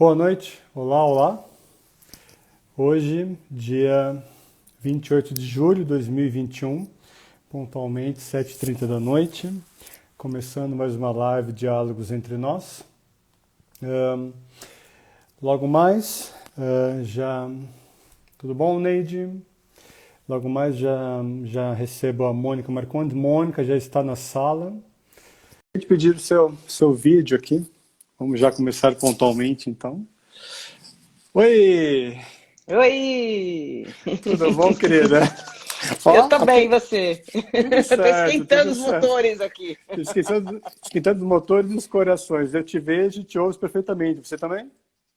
Boa noite, olá, olá. Hoje, dia 28 de julho de 2021, pontualmente 7h30 da noite, começando mais uma live Diálogos Entre Nós. Ahn, Logo mais, já... Tudo bom, Neide? Logo mais já recebo a Mônica Marcondes. Mônica já está na sala. Vou te pedir o seu vídeo aqui. Vamos já começar pontualmente, então. Oi! Oi! Tudo bom, querida? Eu Ó, tô bem, e você? tudo Eu tô certo, esquentando tudo os certo. motores aqui. Esquentando os motores dos corações. Eu te vejo e te ouço perfeitamente. Você também?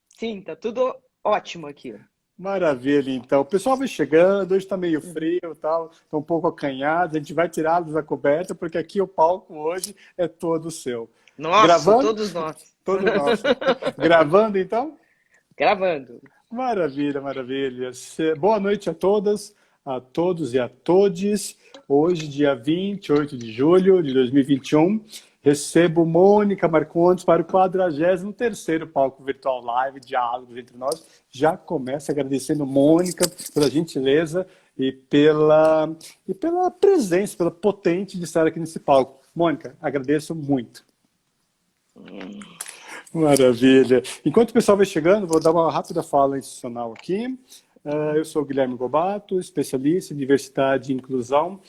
Sim, tá tudo ótimo aqui. Maravilha, então. O pessoal vai chegando, hoje está meio Uhum. frio e tal, está um pouco acanhado. A gente vai tirá-los da coberta, porque aqui o palco hoje é todo seu. Nossa, Gravando? todos nós. Todo nosso. Gravando, então? Gravando. Maravilha, maravilha. Boa noite a todas, a todos e a todes. Hoje, dia 28 de julho de 2021, recebo Mônica Marcondes para o 43º Palco Virtual Live Diálogos Entre Nós. Já começo agradecendo Mônica pela gentileza e pela presença, pela potente de estar aqui nesse palco. Mônica, agradeço muito. Maravilha. Enquanto o pessoal vai chegando, vou dar uma rápida fala institucional aqui. Eu sou o Guilherme Gobato, especialista em diversidade e inclusão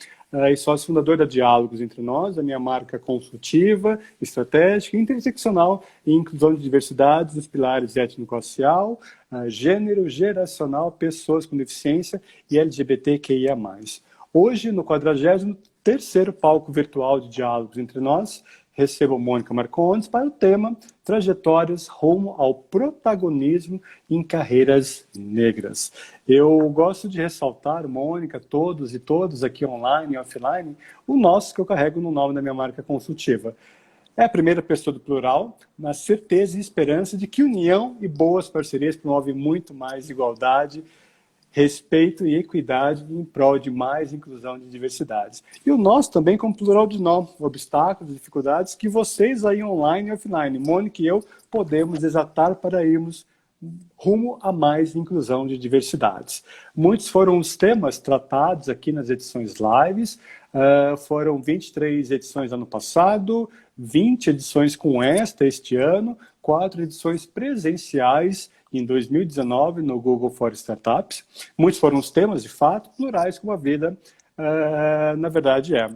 e sócio fundador da Diálogos Entre Nós, a minha marca consultiva, estratégica, interseccional e inclusão de diversidades nos pilares étnico-racial, gênero, geracional, pessoas com deficiência e LGBTQIA+. Hoje, no 43º Palco Virtual de Diálogos Entre Nós, recebo Mônica Marcondes para o tema Trajetórias rumo ao protagonismo em carreiras negras. Eu gosto de ressaltar, Mônica, todos e todas aqui online e offline, o nosso que eu carrego no nome da minha marca consultiva. É a primeira pessoa do plural, na certeza e esperança de que união e boas parcerias promovem muito mais igualdade, respeito e equidade em prol de mais inclusão de diversidades. E o nosso também como plural de não, obstáculos, dificuldades que vocês aí online e offline, Mônica e eu, podemos desatar para irmos rumo a mais inclusão de diversidades. Muitos foram os temas tratados aqui nas edições lives, foram 23 edições ano passado, 20 edições com este ano, 4 edições presenciais em 2019 no Google for Startups. Muitos foram os temas, de fato, plurais como a vida, na verdade, é.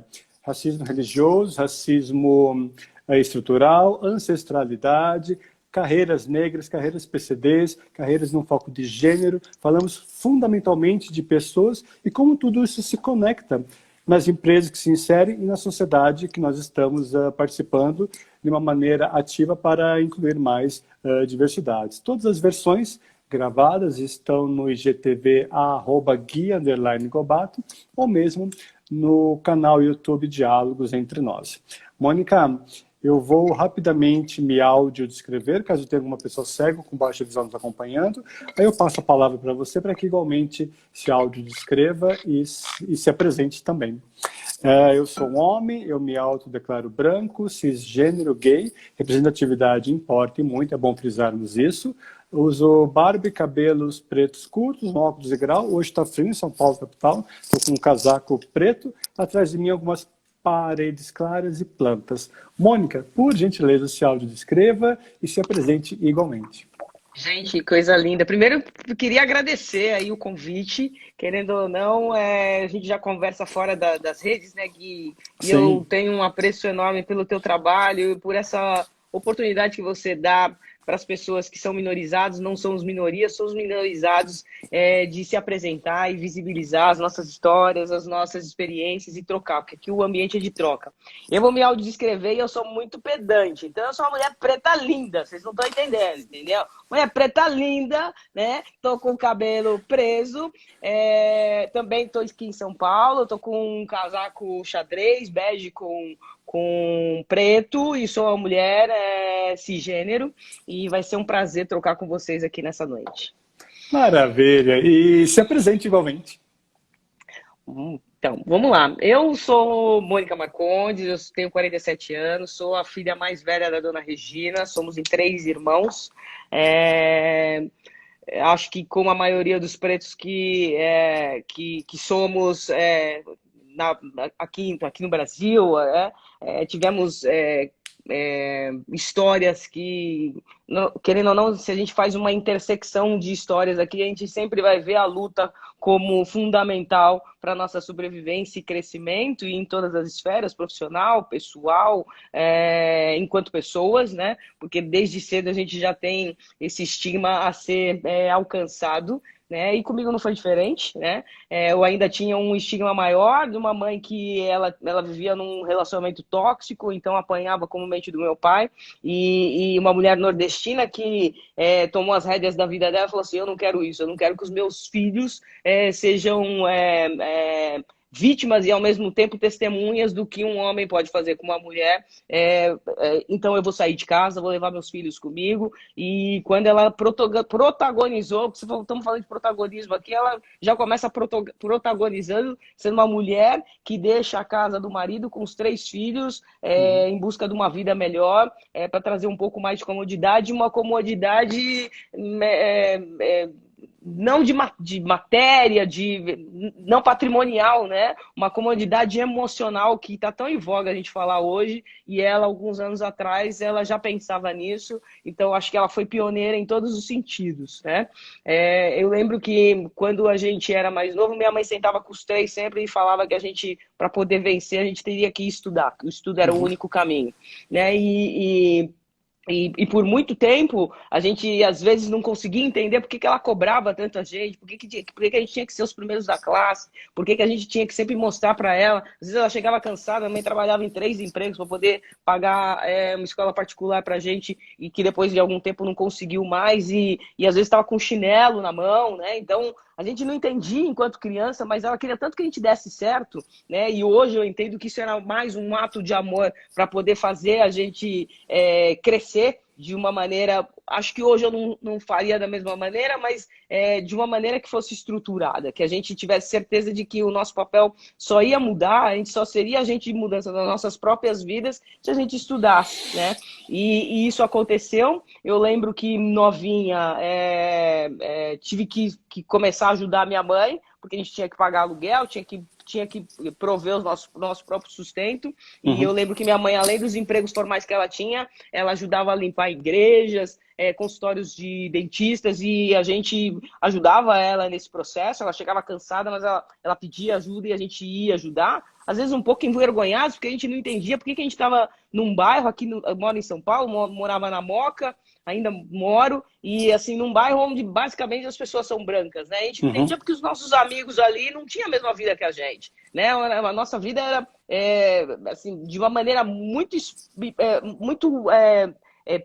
Racismo religioso, racismo estrutural, ancestralidade, carreiras negras, carreiras PCDs, carreiras no foco de gênero. Falamos fundamentalmente de pessoas e como tudo isso se conecta nas empresas que se inserem e na sociedade que nós estamos participando de uma maneira ativa para incluir mais diversidades. Todas as versões gravadas estão no IGTV @gui_gobato ou mesmo no canal YouTube Diálogos Entre Nós. Mônica, eu vou rapidamente me áudio descrever, caso tenha alguma pessoa cega com baixa visão nos acompanhando. Aí eu passo a palavra para você para que igualmente se áudio descreva e se apresente também. Eu sou um homem, eu me autodeclaro branco, cisgênero, gay, representatividade importa e muito, é bom frisarmos isso. Uso barba e cabelos pretos curtos, um óculos de grau. Hoje está frio em São Paulo, capital. Estou com um casaco preto. Atrás de mim algumas paredes claras e plantas. Mônica, por gentileza, se audiodescreva e se apresente igualmente. Gente, que coisa linda. Primeiro, eu queria agradecer aí o convite. Querendo ou não, a gente já conversa fora das redes, né, Gui? E eu Sim, tenho um apreço enorme pelo teu trabalho e por essa oportunidade que você dá para as pessoas que são minorizados, não somos minorias, somos minorizados, de se apresentar e visibilizar as nossas histórias, as nossas experiências e trocar, porque aqui o ambiente é de troca. Eu vou me audiodescrever e eu sou muito pedante, então eu sou uma mulher preta linda, vocês não estão entendendo, entendeu? Mulher preta linda, né? Tô com o cabelo preso, também tô aqui em São Paulo, tô com um casaco xadrez, bege com preto e sou uma mulher cisgênero e vai ser um prazer trocar com vocês aqui nessa noite. maravilha. E se apresente igualmente. Então, vamos lá. Eu sou Mônica Marcondes, eu tenho 47 anos, sou a filha mais velha da dona Regina, somos em 3 irmãos. É, Acho que como a maioria dos pretos que somos aqui no Brasil, tivemos histórias que, querendo ou não, se a gente faz uma intersecção de histórias aqui, a gente sempre vai ver a luta como fundamental para a nossa sobrevivência e crescimento, e em todas as esferas, profissional, pessoal, enquanto pessoas, né? Porque desde cedo a gente já tem esse estigma a ser alcançado, né? E comigo não foi diferente, né? Eu ainda tinha um estigma maior de uma mãe que ela vivia num relacionamento tóxico, então apanhava comumente do meu pai, e uma mulher nordestina que tomou as rédeas da vida dela e falou assim: eu não quero isso, eu não quero que os meus filhos sejam vítimas e ao mesmo tempo testemunhas do que um homem pode fazer com uma mulher. Então eu vou sair de casa, vou levar meus filhos comigo. E quando ela protagonizou, estamos falando de protagonismo aqui, ela já começa protagonizando, sendo uma mulher que deixa a casa do marido com os 3 filhos, em busca de uma vida melhor, para trazer um pouco mais de comodidade, uma comodidade não de matéria, não patrimonial, né? Uma comodidade emocional que está tão em voga a gente falar hoje, e ela, alguns anos atrás, ela já pensava nisso, então acho que ela foi pioneira em todos os sentidos, né? Eu lembro que quando a gente era mais novo, minha mãe sentava com os 3 sempre e falava que a gente, para poder vencer, a gente teria que estudar, que o estudo era o único caminho, né? E por muito tempo, a gente às vezes não conseguia entender por que ela cobrava tanto a gente, por que a gente tinha que ser os primeiros da classe, por que a gente tinha que sempre mostrar para ela. Às vezes ela chegava cansada, a mãe trabalhava em 3 empregos para poder pagar uma escola particular para a gente, e que depois de algum tempo não conseguiu mais, e às vezes estava com chinelo na mão, né? Então a gente não entendia enquanto criança, mas ela queria tanto que a gente desse certo, né? E hoje eu entendo que isso era mais um ato de amor para poder fazer a gente crescer de uma maneira. Acho que hoje eu não faria da mesma maneira, mas de uma maneira que fosse estruturada, que a gente tivesse certeza de que o nosso papel só ia mudar, a gente só seria agente de mudança das nossas próprias vidas se a gente estudasse, né? E isso aconteceu. Eu lembro que novinha tive que começar a ajudar a minha mãe, porque a gente tinha que pagar aluguel, tinha que prover o nosso próprio sustento. E eu lembro que minha mãe, além dos empregos formais que ela tinha, ela ajudava a limpar igrejas, consultórios de dentistas, e a gente ajudava ela nesse processo. Ela chegava cansada, mas ela pedia ajuda e a gente ia ajudar. Às vezes um pouco envergonhados, porque a gente não entendia por que a gente estava num bairro aqui, eu moro em São Paulo, morava na Moca, ainda moro, e assim, num bairro onde basicamente as pessoas são brancas, né? A gente não entendia porque os nossos amigos ali não tinham a mesma vida que a gente, né? A nossa vida era, assim, de uma maneira muito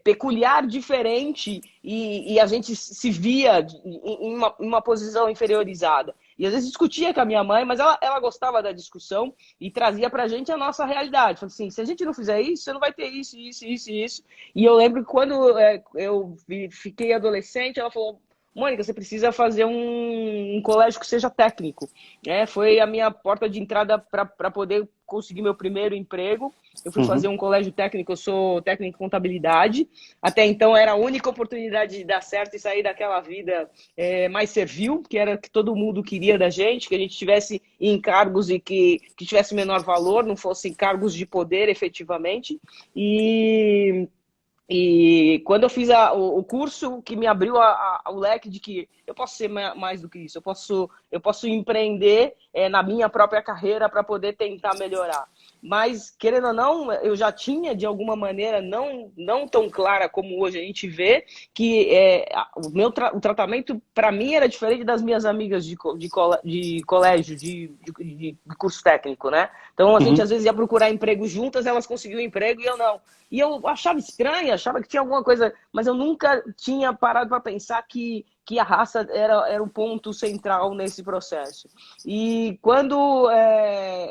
peculiar, diferente, e a gente se via em uma posição inferiorizada. E às vezes discutia com a minha mãe, mas ela gostava da discussão e trazia pra gente a nossa realidade. Falei assim: se a gente não fizer isso, você não vai ter isso, isso, isso e isso. E eu lembro que quando eu fiquei adolescente, ela falou: Mônica, você precisa fazer um colégio que seja técnico. Foi a minha porta de entrada para poder conseguir meu primeiro emprego. Eu fui fazer um colégio técnico, eu sou técnico em contabilidade. Até então era a única oportunidade de dar certo e sair daquela vida mais servil, que era que todo mundo queria da gente, que a gente estivesse em cargos e que tivesse menor valor, não fossem cargos de poder efetivamente. E quando eu fiz o curso, que me abriu o leque de que eu posso ser mais do que isso, eu posso empreender na minha própria carreira para poder tentar melhorar. Mas, querendo ou não, eu já tinha, de alguma maneira, não tão clara como hoje a gente vê, que o tratamento, para mim, era diferente das minhas amigas de colégio, de curso técnico, né? Então, a gente, às vezes, ia procurar emprego juntas, elas conseguiam emprego e eu não. E eu achava estranho, achava que tinha alguma coisa, mas eu nunca tinha parado para pensar que que a raça era o ponto central nesse processo. E quando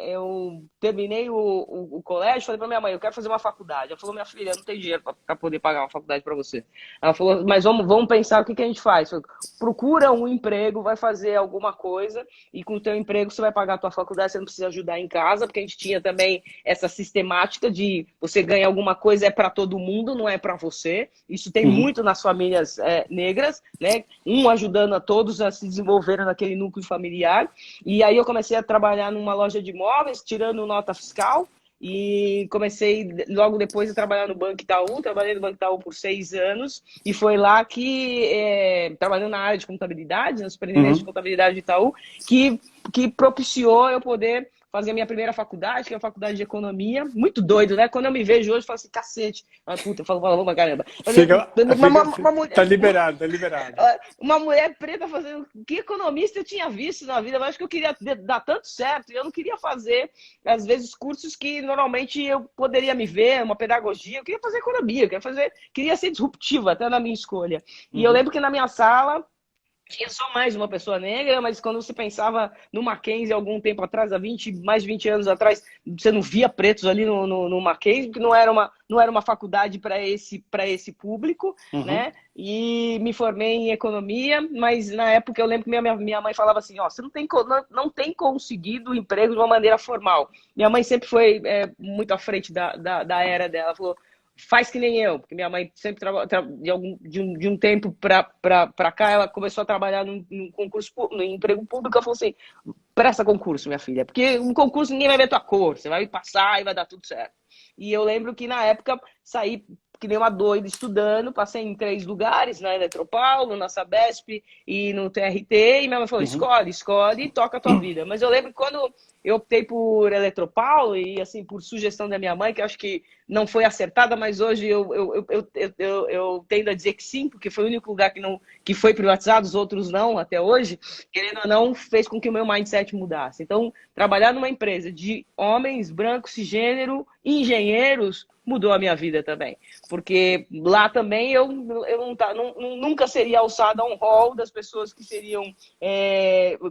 eu terminei o colégio, falei para minha mãe, eu quero fazer uma faculdade. Ela falou, minha filha, não tem dinheiro para poder pagar uma faculdade para você. Ela falou, mas vamos pensar o que a gente faz. Falei, procura um emprego, vai fazer alguma coisa, e com o teu emprego você vai pagar a tua faculdade, você não precisa ajudar em casa, porque a gente tinha também essa sistemática de você ganha alguma coisa, é para todo mundo, não é para você. Isso tem muito nas famílias negras, né? Um ajudando a todos a se desenvolverem naquele núcleo familiar. E aí eu comecei a trabalhar numa loja de imóveis, tirando nota fiscal, e comecei logo depois a trabalhar no Banco Itaú. Trabalhei no Banco Itaú por 6 anos, e foi lá que, trabalhando na área de contabilidade, na superintendência de contabilidade de Itaú, que propiciou eu poder fazer a minha primeira faculdade, que é a faculdade de economia. Muito doido, né? Quando eu me vejo hoje, eu falo assim, cacete. Ah, puta, eu falo pra caramba. Tá liberado, tá liberado. Uma mulher preta fazendo... Que economista eu tinha visto na vida? Eu acho que eu queria dar tanto certo. E eu não queria fazer, às vezes, cursos que normalmente eu poderia me ver, uma pedagogia. Eu queria fazer economia, queria ser disruptiva até na minha escolha. E eu lembro que na minha sala tinha só mais uma pessoa negra, mas quando você pensava no Mackenzie algum tempo atrás, mais de 20 anos atrás, você não via pretos ali no Mackenzie, porque não era uma faculdade para esse público, né? E me formei em economia, mas na época eu lembro que minha mãe falava assim, ó, você não tem conseguido emprego de uma maneira formal. Minha mãe sempre foi muito à frente da era dela, ela falou, faz que nem eu, porque minha mãe sempre de um tempo para cá, ela começou a trabalhar num concurso, no emprego público. Ela falou assim, presta concurso, minha filha, porque um concurso ninguém vai ver tua cor, você vai passar e vai dar tudo certo. E eu lembro que na época saí que nem uma doida estudando, passei em 3 lugares, na Eletropaulo, na Sabesp e no TRT, e minha mãe falou, escolhe e toca a tua vida. Mas eu lembro que quando eu optei por Eletropaulo, e assim, por sugestão da minha mãe, que eu acho que não foi acertada, mas hoje eu tendo a dizer que sim, porque foi o único lugar que foi privatizado, os outros não, até hoje, querendo ou não, fez com que o meu mindset mudasse. Então, trabalhar numa empresa de homens brancos, cisgênero, engenheiros, mudou a minha vida também. Porque lá também eu nunca seria alçada a um rol das pessoas que seriam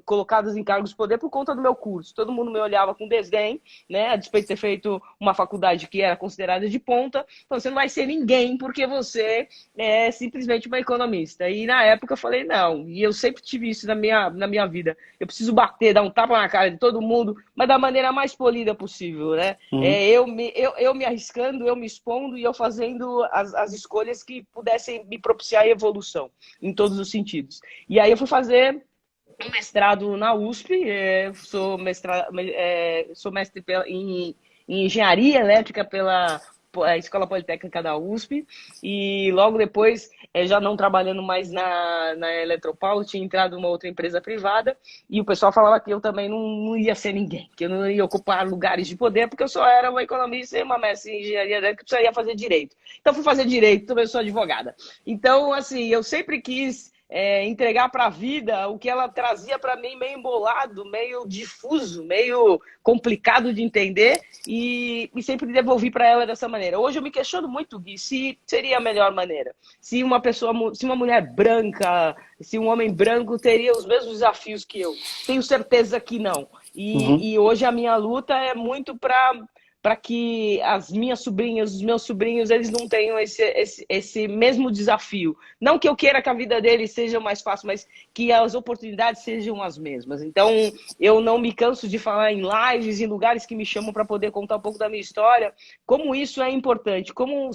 colocadas em cargos de poder por conta do meu curso. Todo mundo me olhava com desdém, né? A despeito de ter feito uma faculdade que era considerada de ponta. Então, você não vai ser ninguém porque você é simplesmente uma economista. E na época eu falei, não. E eu sempre tive isso na minha vida. Eu preciso bater, dar um tapa na cara de todo mundo, mas da maneira mais polida possível, né? Eu me arriscando, eu me expondo e eu fazendo as escolhas que pudessem me propiciar evolução em todos os sentidos. E aí eu fui fazer um mestrado na USP, sou mestre em engenharia elétrica pela Escola Politécnica da USP, e logo depois, já não trabalhando mais na Eletropaulo, tinha entrado numa outra empresa privada, e o pessoal falava que eu também não ia ser ninguém, que eu não ia ocupar lugares de poder, porque eu só era uma economista e uma mestre em engenharia elétrica, que precisaria fazer direito. Então, fui fazer direito, também sou advogada. Então, assim, eu sempre quis entregar para a vida o que ela trazia para mim, meio embolado, meio difuso, meio complicado de entender, e sempre devolvi para ela dessa maneira. Hoje eu me questiono muito, Gui, se seria a melhor maneira. Se uma mulher branca, se um homem branco teria os mesmos desafios que eu. Tenho certeza que não. E hoje a minha luta é muito para que as minhas sobrinhas, os meus sobrinhos, eles não tenham esse mesmo desafio. Não que eu queira que a vida deles seja mais fácil, mas que as oportunidades sejam as mesmas. Então, eu não me canso de falar em lives, em lugares que me chamam para poder contar um pouco da minha história, como isso é importante, como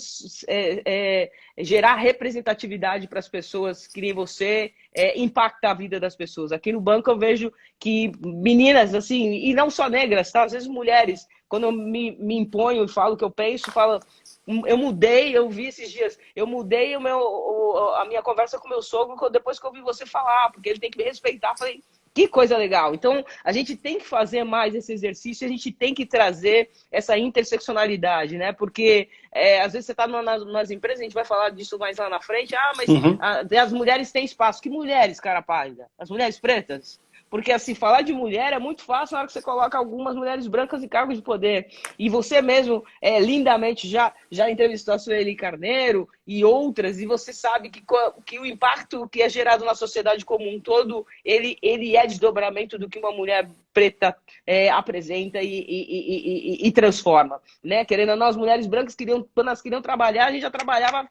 gerar representatividade para as pessoas que nem você, impacta a vida das pessoas. Aqui no banco eu vejo que meninas, assim, e não só negras, tá? Às vezes mulheres, quando eu me imponho e falo o que eu penso, eu mudei, eu vi esses dias, eu mudei a minha conversa com o meu sogro depois que eu ouvi você falar, porque ele tem que me respeitar. Falei, que coisa legal. Então, a gente tem que fazer mais esse exercício, a gente tem que trazer essa interseccionalidade, né? Porque às vezes você está nas empresas, a gente vai falar disso mais lá na frente, mas as mulheres têm espaço. Que mulheres, cara pálida? As mulheres pretas? Porque, assim, falar de mulher é muito fácil na hora que você coloca algumas mulheres brancas em cargos de poder. E você mesmo, lindamente, já entrevistou a Sueli Carneiro e outras, e você sabe que o impacto que é gerado na sociedade como um todo, ele é desdobramento do que uma mulher preta apresenta e transforma. Né? Querendo ou não, as mulheres brancas, quando elas queriam trabalhar, a gente já trabalhava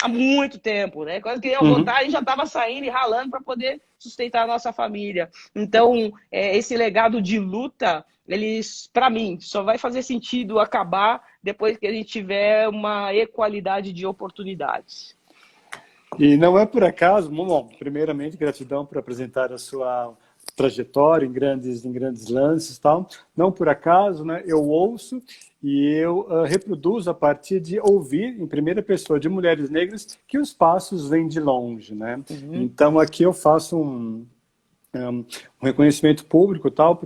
há muito tempo, né? Quando queriam votar, a gente já estava saindo e ralando para poder sustentar a nossa família. Então, esse legado de luta, para mim, só vai fazer sentido acabar depois que a gente tiver uma equalidade de oportunidades. E não é por acaso, bom, primeiramente, gratidão por apresentar a sua trajetória em grandes lances e tal. Não por acaso, né, eu ouço e eu reproduzo a partir de ouvir em primeira pessoa de mulheres negras que os passos vêm de longe, né? Então aqui eu faço um reconhecimento público e tal,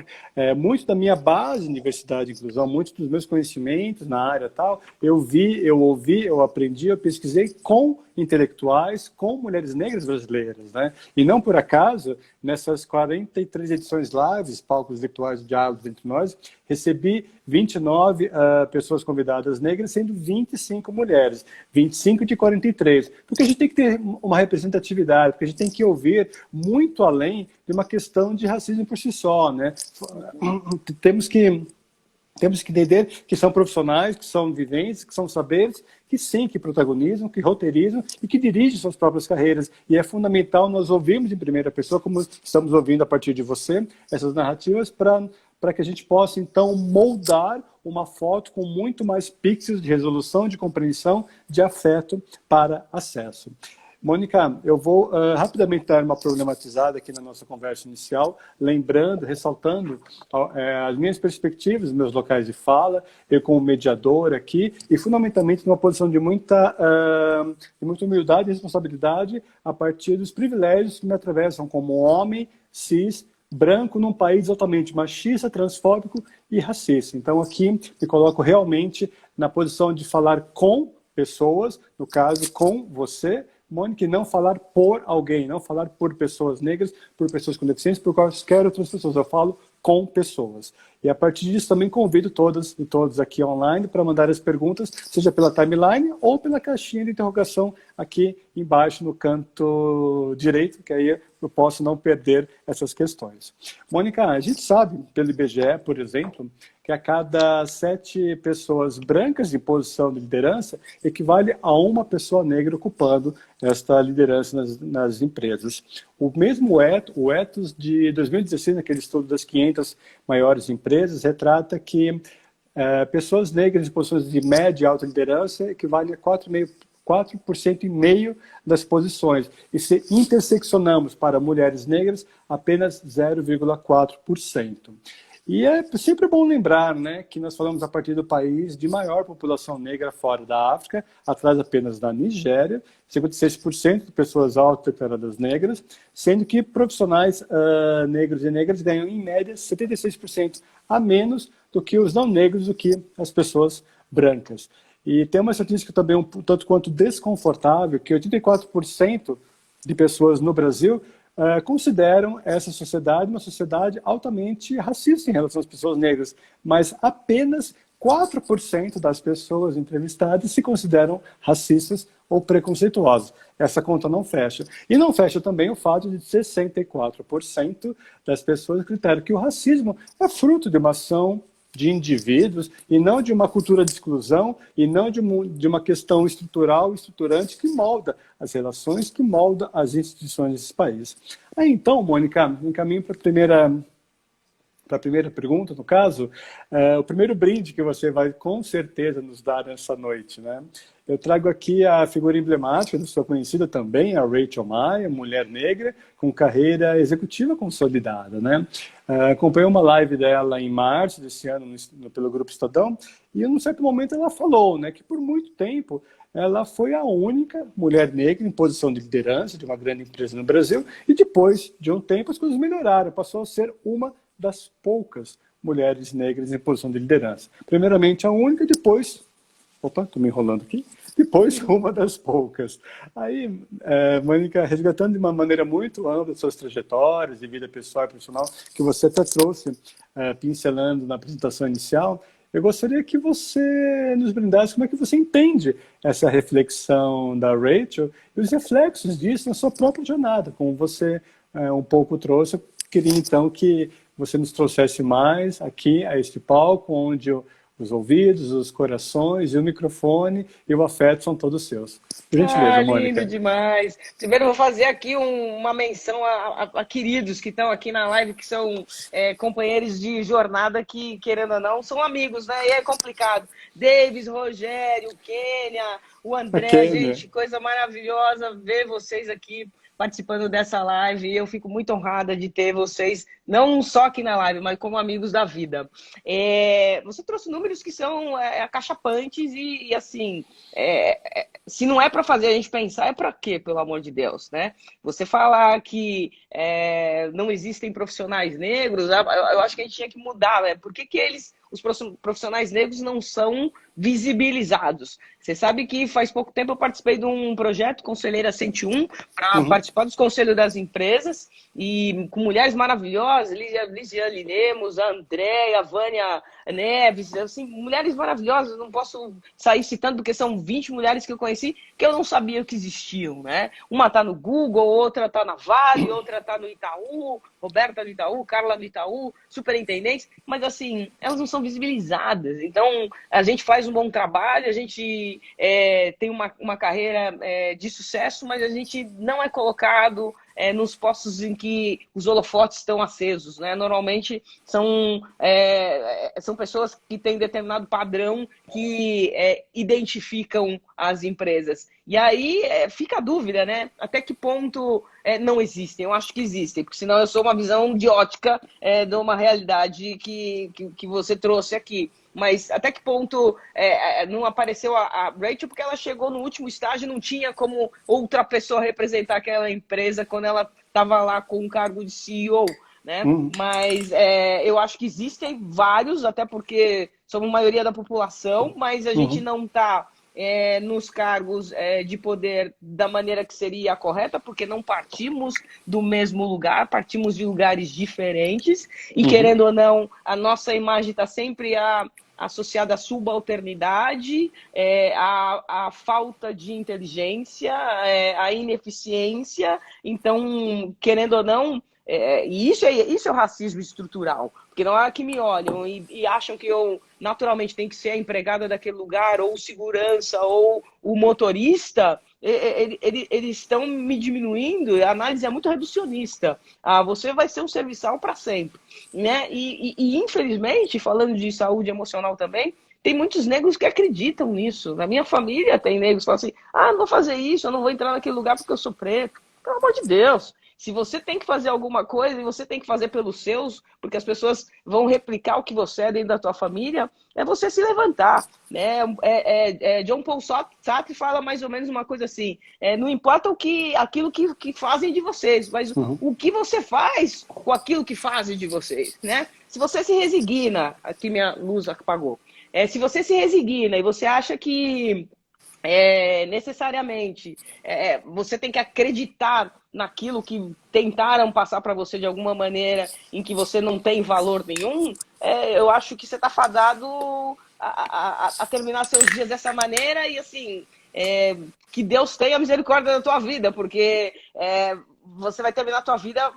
muito da minha base de diversidade e inclusão, muitos dos meus conhecimentos na área tal, eu vi, eu ouvi, eu aprendi, eu pesquisei com intelectuais, com mulheres negras brasileiras, né? E não por acaso, nessas 43 edições lives, palcos virtuais, diálogos entre nós, recebi 29 pessoas convidadas negras, sendo 25 mulheres, 25 de 43. Porque a gente tem que ter uma representatividade, porque a gente tem que ouvir muito além de uma questão de racismo por si só, né? Temos que entender que são profissionais, que são viventes, que são saberes, que sim, que protagonizam, que roteirizam e que dirigem suas próprias carreiras. E é fundamental nós ouvirmos em primeira pessoa, como estamos ouvindo a partir de você, essas narrativas, para que a gente possa, então, moldar uma foto com muito mais pixels de resolução, de compreensão, de afeto para acesso. Mônica, eu vou rapidamente dar uma problematizada aqui na nossa conversa inicial, lembrando, ressaltando as minhas perspectivas, meus locais de fala, eu como mediador aqui, e fundamentalmente numa posição de muita humildade e responsabilidade a partir dos privilégios que me atravessam como homem, cis, branco, num país altamente machista, transfóbico e racista. Então aqui me coloco realmente na posição de falar com pessoas, no caso com você, Mônica, não falar por alguém, não falar por pessoas negras, por pessoas com deficiência, por quaisquer outras pessoas. Eu falo com pessoas. E a partir disso também convido todas e todos aqui online para mandar as perguntas, seja pela timeline ou pela caixinha de interrogação aqui embaixo no canto direito, que aí eu posso não perder essas questões. Mônica, a gente sabe, pelo IBGE, por exemplo, que a cada 7 pessoas brancas em posição de liderança equivale a uma pessoa negra ocupando esta liderança nas empresas. O mesmo o Ethos de 2016, naquele estudo das 500 maiores empresas, retrata que pessoas negras em posições de média e alta liderança equivale a 4% e meio das posições. E se interseccionamos para mulheres negras, apenas 0,4%. E é sempre bom lembrar, né, que nós falamos a partir do país de maior população negra fora da África, atrás apenas da Nigéria, 56% de pessoas autodeclaradas negras, sendo que profissionais negros e negras ganham, em média, 76% a menos do que os não negros, do que as pessoas brancas. E tem uma estatística também um tanto quanto desconfortável, que 84% de pessoas no Brasil consideram essa sociedade uma sociedade altamente racista em relação às pessoas negras, mas apenas 4% das pessoas entrevistadas se consideram racistas ou preconceituosas. Essa conta não fecha. E não fecha também o fato de 64% das pessoas acreditam que o racismo é fruto de uma ação de indivíduos e não de uma cultura de exclusão e não de uma questão estrutural, estruturante que molda as relações, que molda as instituições desse país. Aí então, Mônica, encaminho para a primeira pergunta, no caso, o primeiro brinde que você vai com certeza nos dar nessa noite, né? Eu trago aqui a figura emblemática da sua conhecida também, a Rachel Maia, mulher negra com carreira executiva consolidada, né? Acompanhei uma live dela em março desse ano pelo Grupo Estadão e em um certo momento ela falou, né, que por muito tempo ela foi a única mulher negra em posição de liderança de uma grande empresa no Brasil e depois de um tempo as coisas melhoraram, passou a ser uma das poucas mulheres negras em posição de liderança. Primeiramente a única, depois... Opa, estou me enrolando aqui. depois uma das poucas. Aí, Mônica, resgatando de uma maneira muito ampla suas trajetórias de vida pessoal e profissional, que você até trouxe, pincelando na apresentação inicial, eu gostaria que você nos brindasse como é que você entende essa reflexão da Rachel e os reflexos disso na sua própria jornada, como você um pouco trouxe. Eu queria, então, que você nos trouxesse mais aqui a este palco, onde os ouvidos, os corações e o microfone e o afeto são todos seus. Por gentileza, Mônica. Lindo demais. Primeiro, eu vou fazer aqui uma menção a queridos que estão aqui na live, que são companheiros de jornada que, querendo ou não, são amigos, né? E é complicado. Davis, Rogério, Kênia, o André, gente, coisa maravilhosa ver vocês aqui participando dessa live. Eu fico muito honrada de ter vocês, não só aqui na live, mas como amigos da vida. Você trouxe números que são acachapantes e assim, se não é para fazer a gente pensar, é para quê, pelo amor de Deus, né? Você falar que não existem profissionais negros, eu acho que a gente tinha que mudar, né? Por que os profissionais negros não são visibilizados? Você sabe que faz pouco tempo eu participei de um projeto Conselheira 101 para participar dos conselhos das empresas e com mulheres maravilhosas, Lisiane Lemos, a Andréia, a Vânia Neves, assim, mulheres maravilhosas, não posso sair citando porque são 20 mulheres que eu conheci que eu não sabia que existiam, né? Uma está no Google, outra está na Vale, outra está no Itaú, Roberta no Itaú, Carla no Itaú, superintendentes, mas assim, elas não são visibilizadas. Então, a gente faz um bom trabalho, a gente tem uma carreira de sucesso, mas a gente não é colocado nos postos em que os holofotes estão acesos, né? Normalmente são pessoas que têm determinado padrão que identificam as empresas. E aí fica a dúvida, né? Até que ponto não existem? Eu acho que existem, porque senão eu sou uma visão de ótica de uma realidade que você trouxe aqui. Mas até que ponto não apareceu a Rachel, porque ela chegou no último estágio e não tinha como outra pessoa representar aquela empresa quando ela estava lá com um cargo de CEO, né? Mas eu acho que existem vários, até porque somos maioria da população, mas a gente não está nos cargos de poder da maneira que seria a correta, porque não partimos do mesmo lugar, partimos de lugares diferentes e, querendo ou não, a nossa imagem está sempre associada à subalternidade, à falta de inteligência, à ineficiência. Então, querendo ou não, e isso é o racismo estrutural, porque não é que me olham e acham que eu naturalmente tenho que ser a empregada daquele lugar, ou segurança, ou o motorista. Eles estão me diminuindo. A análise é muito reducionista. Você vai ser um serviçal para sempre, né? E infelizmente, falando de saúde emocional também, tem muitos negros que acreditam nisso. Na minha família tem negros que falam assim: não vou fazer isso, eu não vou entrar naquele lugar porque eu sou preto. Pelo amor de Deus. Se você tem que fazer alguma coisa e você tem que fazer pelos seus, porque as pessoas vão replicar o que você é dentro da tua família, é você se levantar, né? John Paul Sartre fala mais ou menos uma coisa assim: não importa aquilo que fazem de vocês, mas o que você faz com aquilo que fazem de vocês, né? Se você se resigna, aqui minha luz apagou, se você se resigna e você acha que necessariamente você tem que acreditar naquilo que tentaram passar para você de alguma maneira em que você não tem valor nenhum, eu acho que você está fadado a terminar seus dias dessa maneira e assim, que Deus tenha misericórdia da tua vida, porque você vai terminar a tua vida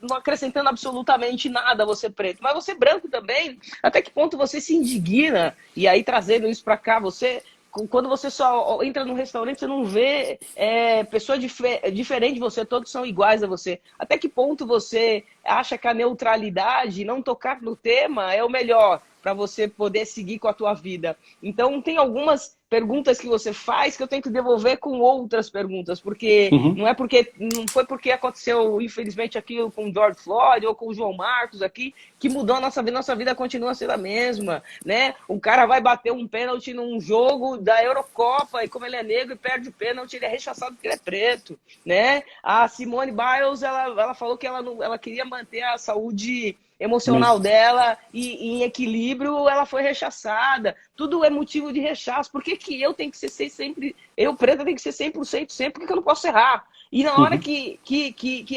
não acrescentando absolutamente nada, você preto, mas você branco também. Até que ponto você se indigna? E aí, trazendo isso para cá, quando você só entra num restaurante, você não vê pessoa diferente de você, todos são iguais a você. Até que ponto você acha que a neutralidade, não tocar no tema, é o melhor para você poder seguir com a tua vida? Então, tem algumas perguntas que você faz que eu tenho que devolver com outras perguntas, porque não foi porque aconteceu, infelizmente, aquilo com o George Floyd ou com o João Marcos aqui, que mudou a nossa vida continua sendo a mesma, né? O cara vai bater um pênalti num jogo da Eurocopa e como ele é negro e perde o pênalti, ele é rechaçado porque ele é preto, né? A Simone Biles, ela falou que ela queria manter a saúde emocional dela e em equilíbrio ela foi rechaçada. Tudo é motivo de rechaço. Por que que eu tenho que ser sempre... Eu, preta, tenho que ser 100% sempre? Por que que eu não posso errar? E na hora que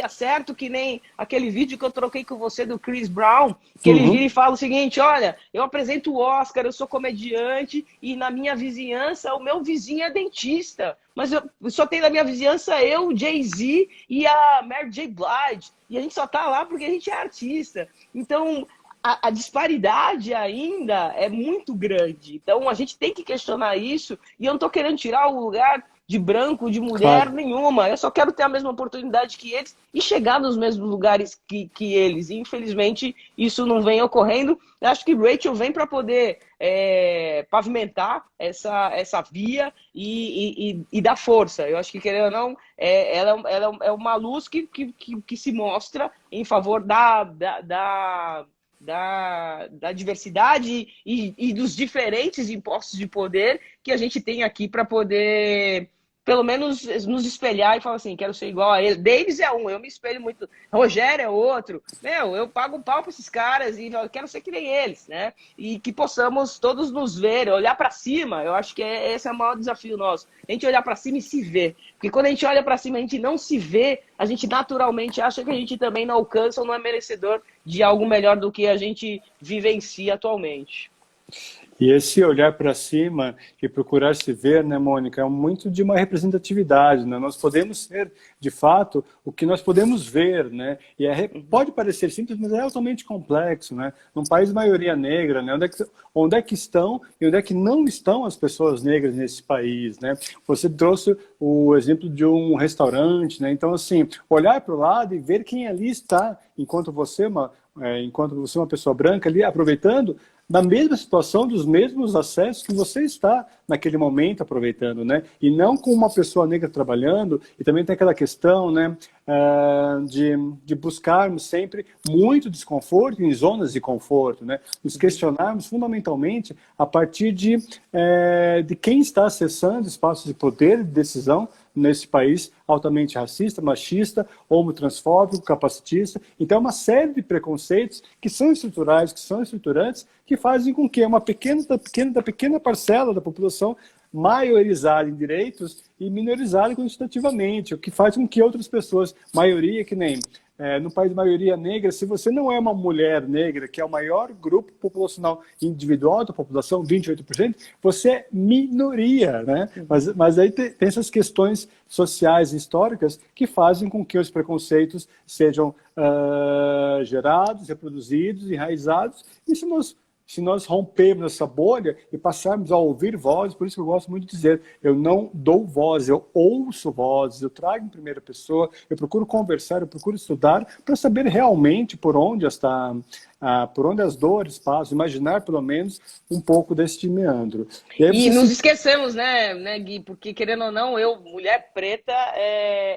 acerto, que nem aquele vídeo que eu troquei com você do Chris Brown, que ele vira e fala o seguinte, olha, eu apresento o Oscar, eu sou comediante e na minha vizinhança o meu vizinho é dentista. Mas eu só tenho na minha vizinhança eu, o Jay-Z e a Mary J. Blige. E a gente só tá lá porque a gente é artista. Então, a disparidade ainda é muito grande. Então, a gente tem que questionar isso. E eu não tô querendo tirar o lugar de branco, de mulher nenhuma. Eu só quero ter a mesma oportunidade que eles e chegar nos mesmos lugares que eles. E, infelizmente, isso não vem ocorrendo. Eu acho que Rachel vem para poder pavimentar essa via e dar força. Eu acho que, querendo ou não, ela é uma luz que se mostra em favor da diversidade e dos diferentes impostos de poder que a gente tem aqui para poder, pelo menos, nos espelhar e falar assim, quero ser igual a ele. Davis é um, eu me espelho muito. Rogério é outro. Meu, eu pago um pau para esses caras e eu quero ser que nem eles, né? E que possamos todos nos ver, olhar para cima. Eu acho que esse é o maior desafio nosso. A gente olhar para cima e se ver. Porque quando a gente olha para cima e a gente não se vê, a gente naturalmente acha que a gente também não alcança ou não é merecedor de algo melhor do que a gente vivencia atualmente. E esse olhar para cima e procurar se ver, né, Mônica, é muito de uma representatividade, né? Nós podemos ser, de fato, o que nós podemos ver, né? E pode parecer simples, mas é altamente complexo, né? Num país de maioria negra, né? Onde é que estão e onde é que não estão as pessoas negras nesse país, né? Você trouxe o exemplo de um restaurante, né? Então, assim, olhar para o lado e ver quem ali está, enquanto você é uma pessoa branca ali, aproveitando da mesma situação, dos mesmos acessos que você está naquele momento aproveitando, né? E não com uma pessoa negra trabalhando. E também tem aquela questão, né, de buscarmos sempre muito desconforto em zonas de conforto, né? Nos questionarmos fundamentalmente a partir de quem está acessando espaços de poder e de decisão nesse país altamente racista, machista, homotransfóbico, capacitista. Então, é uma série de preconceitos que são estruturais, que são estruturantes, que fazem com que uma pequena parcela da população maiorizada em direitos e minorizada quantitativamente, o que faz com que outras pessoas, maioria que nem no país de maioria negra, se você não é uma mulher negra, que é o maior grupo populacional individual da população, 28%, você é minoria, né? Mas aí tem essas questões sociais e históricas que fazem com que os preconceitos sejam gerados, reproduzidos, enraizados, e se nós rompermos essa bolha e passarmos a ouvir vozes, por isso que eu gosto muito de dizer, eu não dou voz, eu ouço vozes, eu trago em primeira pessoa, eu procuro conversar, eu procuro estudar para saber realmente por onde as dores passam, imaginar pelo menos um pouco deste meandro. E nos esquecemos, né, Gui, porque querendo ou não, eu, mulher preta,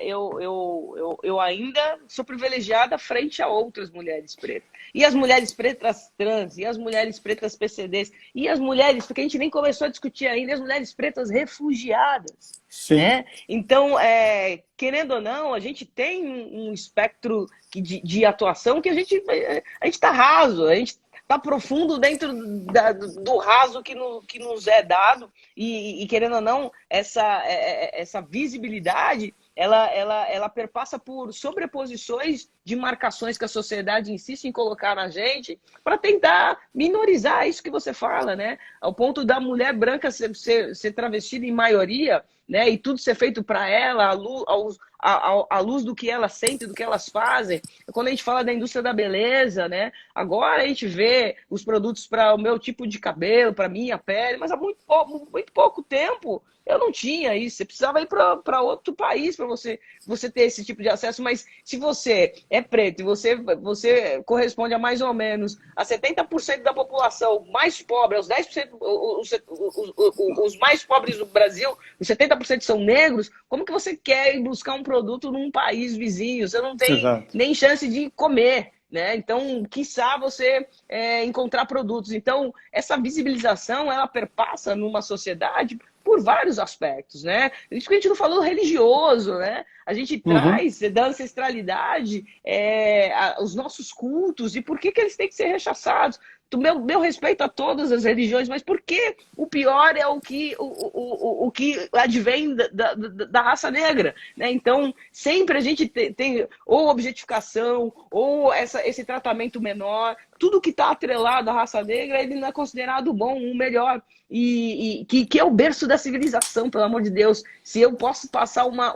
eu ainda sou privilegiada frente a outras mulheres pretas. E as mulheres pretas trans, e as mulheres pretas PCDs, e as mulheres, porque a gente nem começou a discutir ainda, as mulheres pretas refugiadas. Sim. Né? Então, querendo ou não, a gente tem um espectro de atuação que a gente está raso, a gente está profundo dentro do raso que nos é dado, e querendo ou não, essa visibilidade ela perpassa por sobreposições de marcações que a sociedade insiste em colocar na gente para tentar minorizar isso que você fala, né? Ao ponto da mulher branca ser travestida em maioria, né? E tudo ser feito para ela, à luz do que ela sente, do que elas fazem. Quando a gente fala da indústria da beleza, né? Agora a gente vê os produtos para o meu tipo de cabelo, para minha pele, mas há muito pouco tempo eu não tinha isso. Você precisava ir para outro país para você ter esse tipo de acesso. Mas se você é preto e você corresponde a mais ou menos a 70% da população mais pobre, aos 10%, os mais pobres do Brasil, os 70% são negros, como que você quer ir buscar um produto num país vizinho? Você não tem nem chance de comer. Né? Então, quiçá você encontrar produtos. Então, essa visibilização, ela perpassa numa sociedade por vários aspectos, né? Isso que a gente não falou religioso, né? A gente traz da ancestralidade os nossos cultos e por que eles têm que ser rechaçados? Meu respeito a todas as religiões, mas por que o pior é o que advém da raça negra? Né? Então, sempre a gente tem ou objetificação, ou esse tratamento menor, tudo que está atrelado à raça negra, ele não é considerado bom, o melhor. Que é o berço da civilização, pelo amor de Deus. Se eu posso passar uma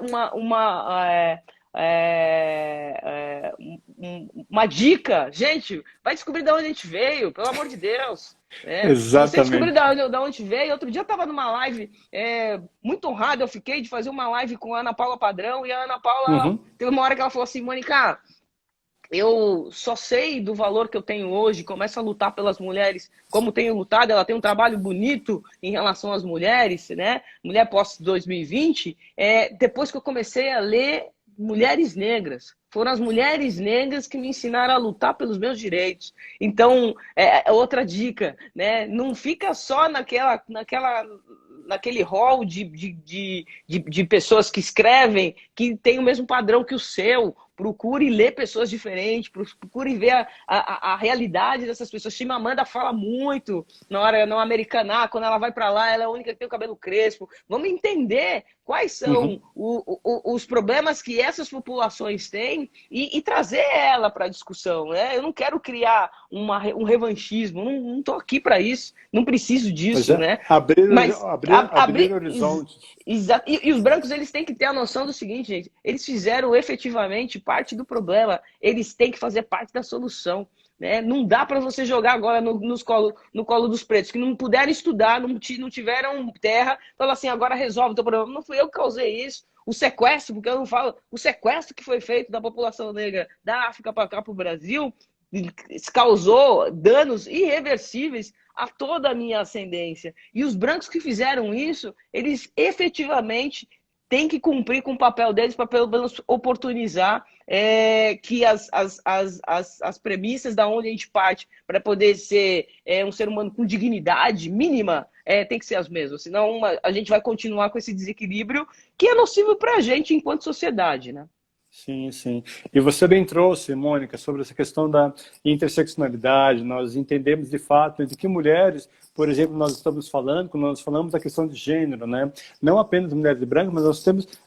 dica, gente, vai descobrir de onde a gente veio, pelo amor de Deus. Se você descobrir de onde veio, outro dia eu estava numa live, muito honrado eu fiquei de fazer uma live com a Ana Paula Padrão, e a Ana Paula, teve uma hora que ela falou assim, Mônica, eu só sei do valor que eu tenho hoje, começo a lutar pelas mulheres, como tenho lutado, ela tem um trabalho bonito em relação às mulheres, né? Mulher pós-2020, depois que eu comecei a ler mulheres negras. Foram as mulheres negras que me ensinaram a lutar pelos meus direitos. Então, outra dica, né? Não fica só naquele hall de pessoas que escrevem que tem o mesmo padrão que o seu. Procure ler pessoas diferentes, procure ver a realidade dessas pessoas. Chimamanda fala muito na hora no Americaná, quando ela vai para lá, ela é a única que tem o cabelo crespo. Vamos entender quais são os problemas que essas populações têm e trazer ela para a discussão. Né? Eu não quero criar um revanchismo, não estou aqui para isso, não preciso disso. Né? Abrir horizontes. Exato. E os brancos, eles têm que ter a noção do seguinte, gente, eles fizeram efetivamente parte do problema, eles têm que fazer parte da solução. Né? Não dá para você jogar agora no colo dos pretos, que não puderam estudar, não tiveram terra, falar assim, agora resolve o teu problema. Não fui eu que causei isso. O sequestro, porque eu não falo, o sequestro que foi feito da população negra da África para cá, para o Brasil, causou danos irreversíveis a toda a minha ascendência. E os brancos que fizeram isso, eles efetivamente têm que cumprir com o papel deles para pelo menos oportunizar que as premissas da onde a gente parte para poder ser um ser humano com dignidade mínima tem que ser as mesmas. Senão a gente vai continuar com esse desequilíbrio que é nocivo para a gente enquanto sociedade, né? Sim, sim. E você bem trouxe, Mônica, sobre essa questão da interseccionalidade. Nós entendemos de fato de que mulheres, por exemplo, nós estamos falando, quando nós falamos da questão de gênero, né? Não apenas mulheres brancas, mas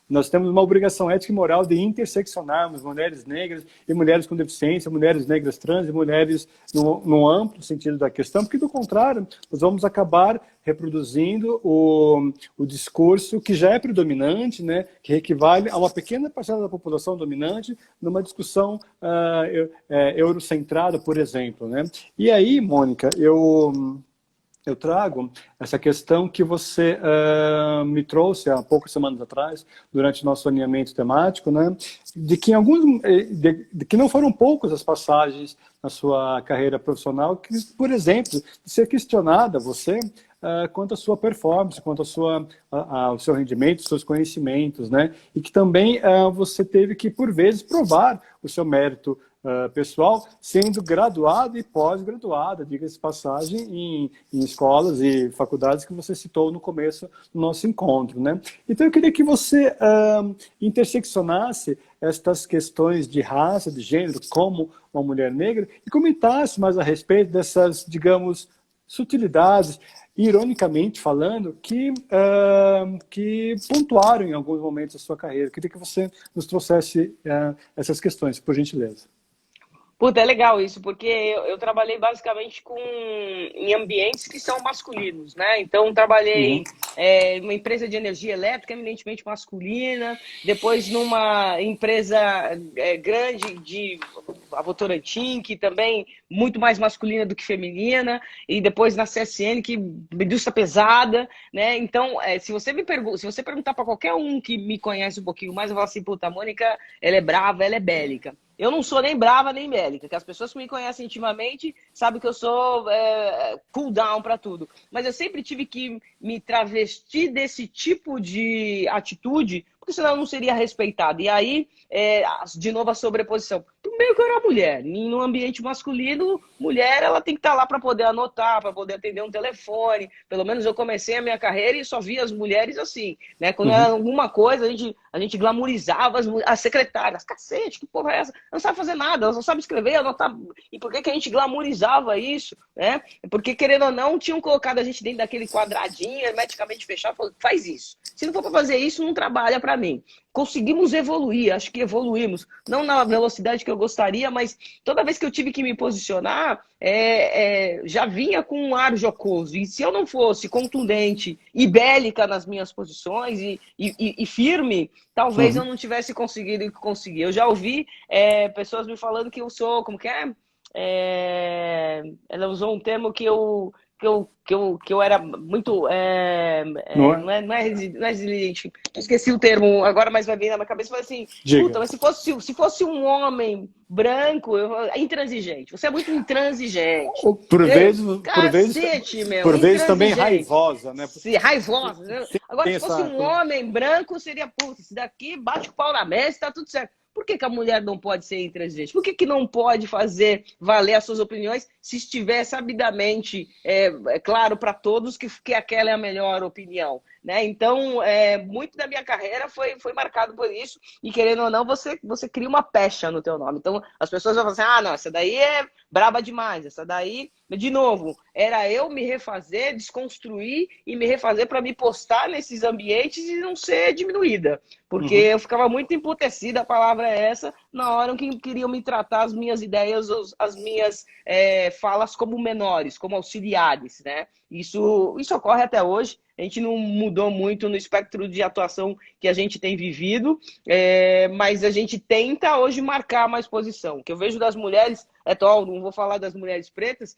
nós temos uma obrigação ética e moral de interseccionarmos mulheres negras e mulheres com deficiência, mulheres negras trans e mulheres no amplo sentido da questão, porque do contrário, nós vamos acabar reproduzindo o discurso que já é predominante, né, que equivale a uma pequena parcela da população dominante numa discussão eurocentrada, por exemplo. Né? E aí, Mônica, eu trago essa questão que você me trouxe há poucas semanas atrás, durante o nosso alinhamento temático, né, de que de que não foram poucas as passagens na sua carreira profissional que, por exemplo, de ser questionada você quanto à sua performance, quanto ao seu rendimento, os seus conhecimentos, né, e que também você teve que, por vezes, provar o seu mérito pessoal, sendo graduada e pós-graduada, diga-se de passagem, em escolas e faculdades que você citou no começo do nosso encontro. Né? Então eu queria que você interseccionasse estas questões de raça, de gênero, como uma mulher negra, e comentasse mais a respeito dessas, digamos, sutilidades, ironicamente falando, que pontuaram em alguns momentos da sua carreira. Eu queria que você nos trouxesse essas questões, por gentileza. Puta, é legal isso, porque eu trabalhei basicamente em ambientes que são masculinos, né? Então, trabalhei em uma empresa de energia elétrica eminentemente masculina, depois numa empresa grande a Votorantim, que também muito mais masculina do que feminina, e depois na CSN, que indústria pesada, né? Então, se você perguntar para qualquer um que me conhece um pouquinho mais, eu vou falar assim, puta, a Mônica, ela é brava, ela é bélica. Eu não sou nem brava nem bélica, que as pessoas que me conhecem intimamente sabem que eu sou cool down para tudo. Mas eu sempre tive que me travestir desse tipo de atitude, porque senão eu não seria respeitada. E aí, de novo, a sobreposição. Por meio que eu era mulher. E no ambiente masculino, mulher, ela tem que estar lá para poder anotar, para poder atender um telefone. Pelo menos eu comecei a minha carreira e só via as mulheres assim, né? Quando era alguma coisa, a gente glamourizava as secretárias. Cacete, que porra é essa? Ela não sabe fazer nada, ela só sabe escrever, anotar. E por que que a gente glamourizava isso, né? Porque, querendo ou não, tinham colocado a gente dentro daquele quadradinho, hermeticamente fechado, falando, faz isso. Se não for para fazer isso, não trabalha para mim. Conseguimos evoluir, acho que evoluímos. Não na velocidade que eu gostaria, mas toda vez que eu tive que me posicionar, já vinha com um ar jocoso. E se eu não fosse contundente e bélica nas minhas posições e firme, talvez eu não tivesse conseguido conseguir. Eu já ouvi pessoas me falando que eu sou, como que é? Ela usou um termo que eu era muito. Não é? Não é resiliente. Eu esqueci o termo agora, mas vai vir na minha cabeça. Falei assim: Diga. puta, mas se fosse um homem branco, intransigente. Você é muito intransigente. Por vezes, Cacete, meu. por vezes também Intransigente. raivosa, né? Raivosa. Né? Agora, se fosse um homem branco, seria, puta, esse daqui bate o pau na mesa e tá tudo certo. Por que que a mulher não pode ser intransigente? Por que que não pode fazer valer as suas opiniões se estiver sabidamente claro para todos que aquela é a melhor opinião? Né? Então, muito da minha carreira foi marcado por isso. E querendo ou não, você cria uma pecha no teu nome. Então, as pessoas vão falar assim, ah, não, essa daí é braba demais. Essa daí, de novo, era eu me refazer, desconstruir e me refazer para me postar nesses ambientes e não ser diminuída. Porque eu ficava muito emputecida, a palavra é essa, na hora que queriam me tratar as minhas ideias, as minhas falas como menores, como auxiliares, né? Isso ocorre até hoje. A gente não mudou muito no espectro de atuação que a gente tem vivido, mas a gente tenta hoje marcar mais posição. O que eu vejo das mulheres, não vou falar das mulheres pretas,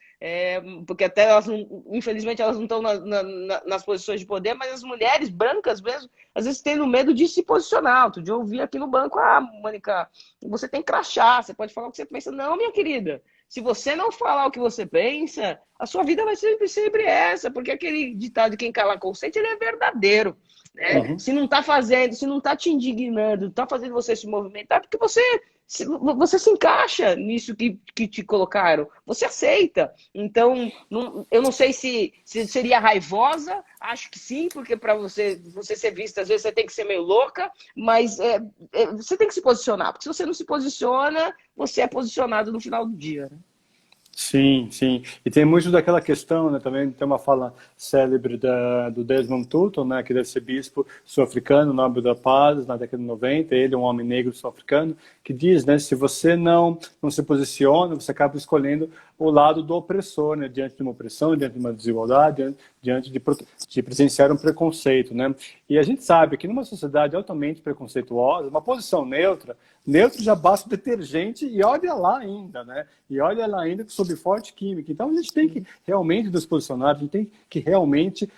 porque até elas, infelizmente, elas não estão nas posições de poder, mas as mulheres brancas mesmo, às vezes tendo medo de se posicionar. Outro dia eu ouvi aqui no banco, Mônica, você tem crachá, você pode falar o que você pensa. Não, minha querida. Se você não falar o que você pensa, a sua vida vai ser sempre essa, porque aquele ditado de quem cala consente, ele é verdadeiro. Né? Se não está fazendo, se não está te indignando, está fazendo você se movimentar, porque você se encaixa nisso que te colocaram, você aceita. Então, eu não sei se seria raivosa, acho que sim, porque para você ser vista, às vezes você tem que ser meio louca, mas você tem que se posicionar, porque se você não se posiciona, você é posicionado no final do dia. Né? Sim, sim. E tem muito daquela questão, né? Também tem uma fala célebre do Desmond Tutu, né? Que deve ser bispo sul-africano, Nobel da Paz, na década de 90. Ele é um homem negro sul-africano, que diz, né? Se você não se posiciona, você acaba escolhendo o lado do opressor, né? Diante de uma opressão, diante de uma desigualdade, diante de presenciar um preconceito, né? E a gente sabe que numa sociedade altamente preconceituosa, uma posição neutra já basta o detergente e olha lá ainda, né? E olha lá ainda sob forte química. Então a gente tem que realmente nos posicionar, a gente tem que realmente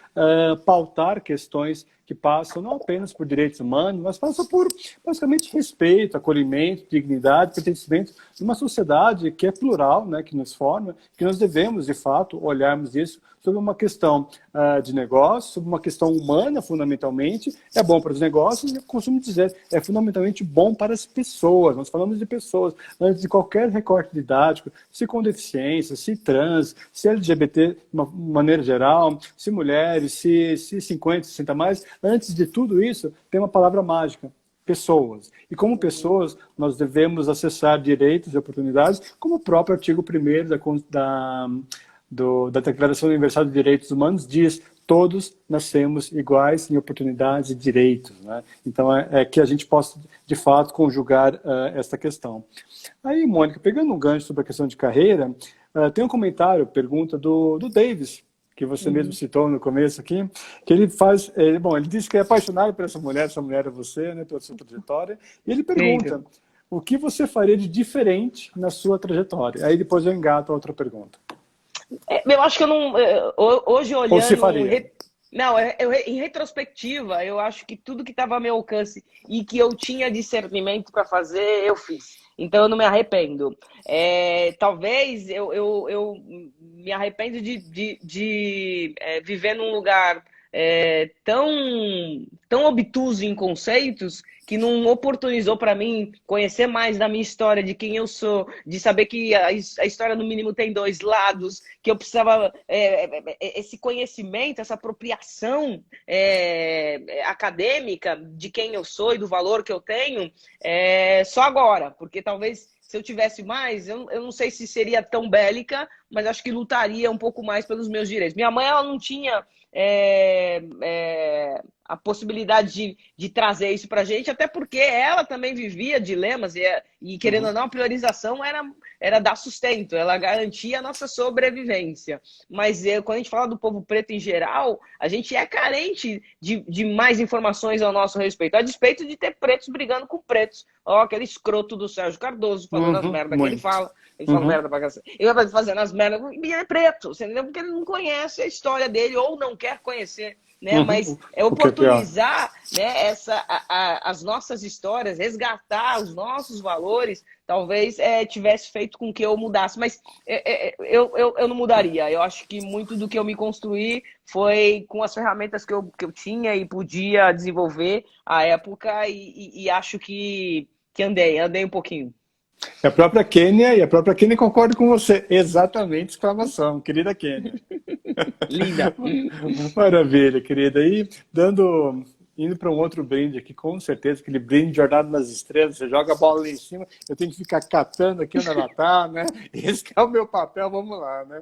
pautar questões que passam não apenas por direitos humanos, mas passam por, basicamente, respeito, acolhimento, dignidade, pertencimento numa sociedade que é plural, né, que nos forma, que nós devemos, de fato, olharmos isso sobre uma questão de negócio, sobre uma questão humana, fundamentalmente. É bom para os negócios, eu costumo dizer, é fundamentalmente bom para as pessoas. Nós falamos de pessoas, antes de qualquer recorte didático, se com deficiência, se trans, se LGBT, de uma maneira geral, se mulheres, se 50, 60 mais. Antes de tudo isso, tem uma palavra mágica: pessoas. E como pessoas, nós devemos acessar direitos e oportunidades, como o próprio artigo 1º da Declaração Universal de Direitos Humanos diz: todos nascemos iguais em oportunidades e direitos. Né? Então, é que a gente possa, de fato, conjugar esta questão. Aí, Mônica, pegando um gancho sobre a questão de carreira, tem um comentário, pergunta do Davis, que você mesmo citou no começo aqui, que ele faz, ele diz que é apaixonado por essa mulher é você, né, pela sua trajetória, e ele pergunta, o que você faria de diferente na sua trajetória? Aí depois eu engato a outra pergunta. Eu acho que eu não, hoje olhando... Ou se faria? Não, em retrospectiva, eu acho que tudo que estava ao meu alcance e que eu tinha discernimento para fazer, eu fiz. Então, eu não me arrependo. Talvez eu me arrependo de viver num lugar tão obtuso em conceitos que não oportunizou para mim conhecer mais da minha história, de quem eu sou, de saber que a história no mínimo tem dois lados, que eu precisava esse conhecimento, essa apropriação acadêmica de quem eu sou e do valor que eu tenho, só agora, porque talvez se eu tivesse mais, eu não sei se seria tão bélica, mas acho que lutaria um pouco mais pelos meus direitos. Minha mãe, ela não tinha a possibilidade de trazer isso para a gente, até porque ela também vivia dilemas e querendo ou não, a priorização era dar sustento, ela garantia a nossa sobrevivência. Mas quando a gente fala do povo preto em geral, a gente é carente de mais informações ao nosso respeito, a despeito de ter pretos brigando com pretos. Ó, aquele escroto do Sérgio Cardoso falando as merdas que ele fala. Ele fala merda pra cacete. Ele vai fazendo as merdas. E é preto, você entendeu? Porque ele não conhece a história dele ou não quer conhecer. Né? Mas oportunizar, né, as nossas histórias, resgatar os nossos valores, talvez tivesse feito com que eu mudasse. Mas eu não mudaria. Eu acho que muito do que eu me construí foi com as ferramentas que eu tinha e podia desenvolver à época e acho que andei um pouquinho. E a própria Kênia concorda com você. Exatamente, exclamação, querida Kênia. Linda. Maravilha, querida. E indo para um outro brinde aqui, com certeza, aquele brinde de Jornada nas Estrelas, você joga a bola lá em cima, eu tenho que ficar catando aqui onde ela está, né? Esse é o meu papel, vamos lá, né?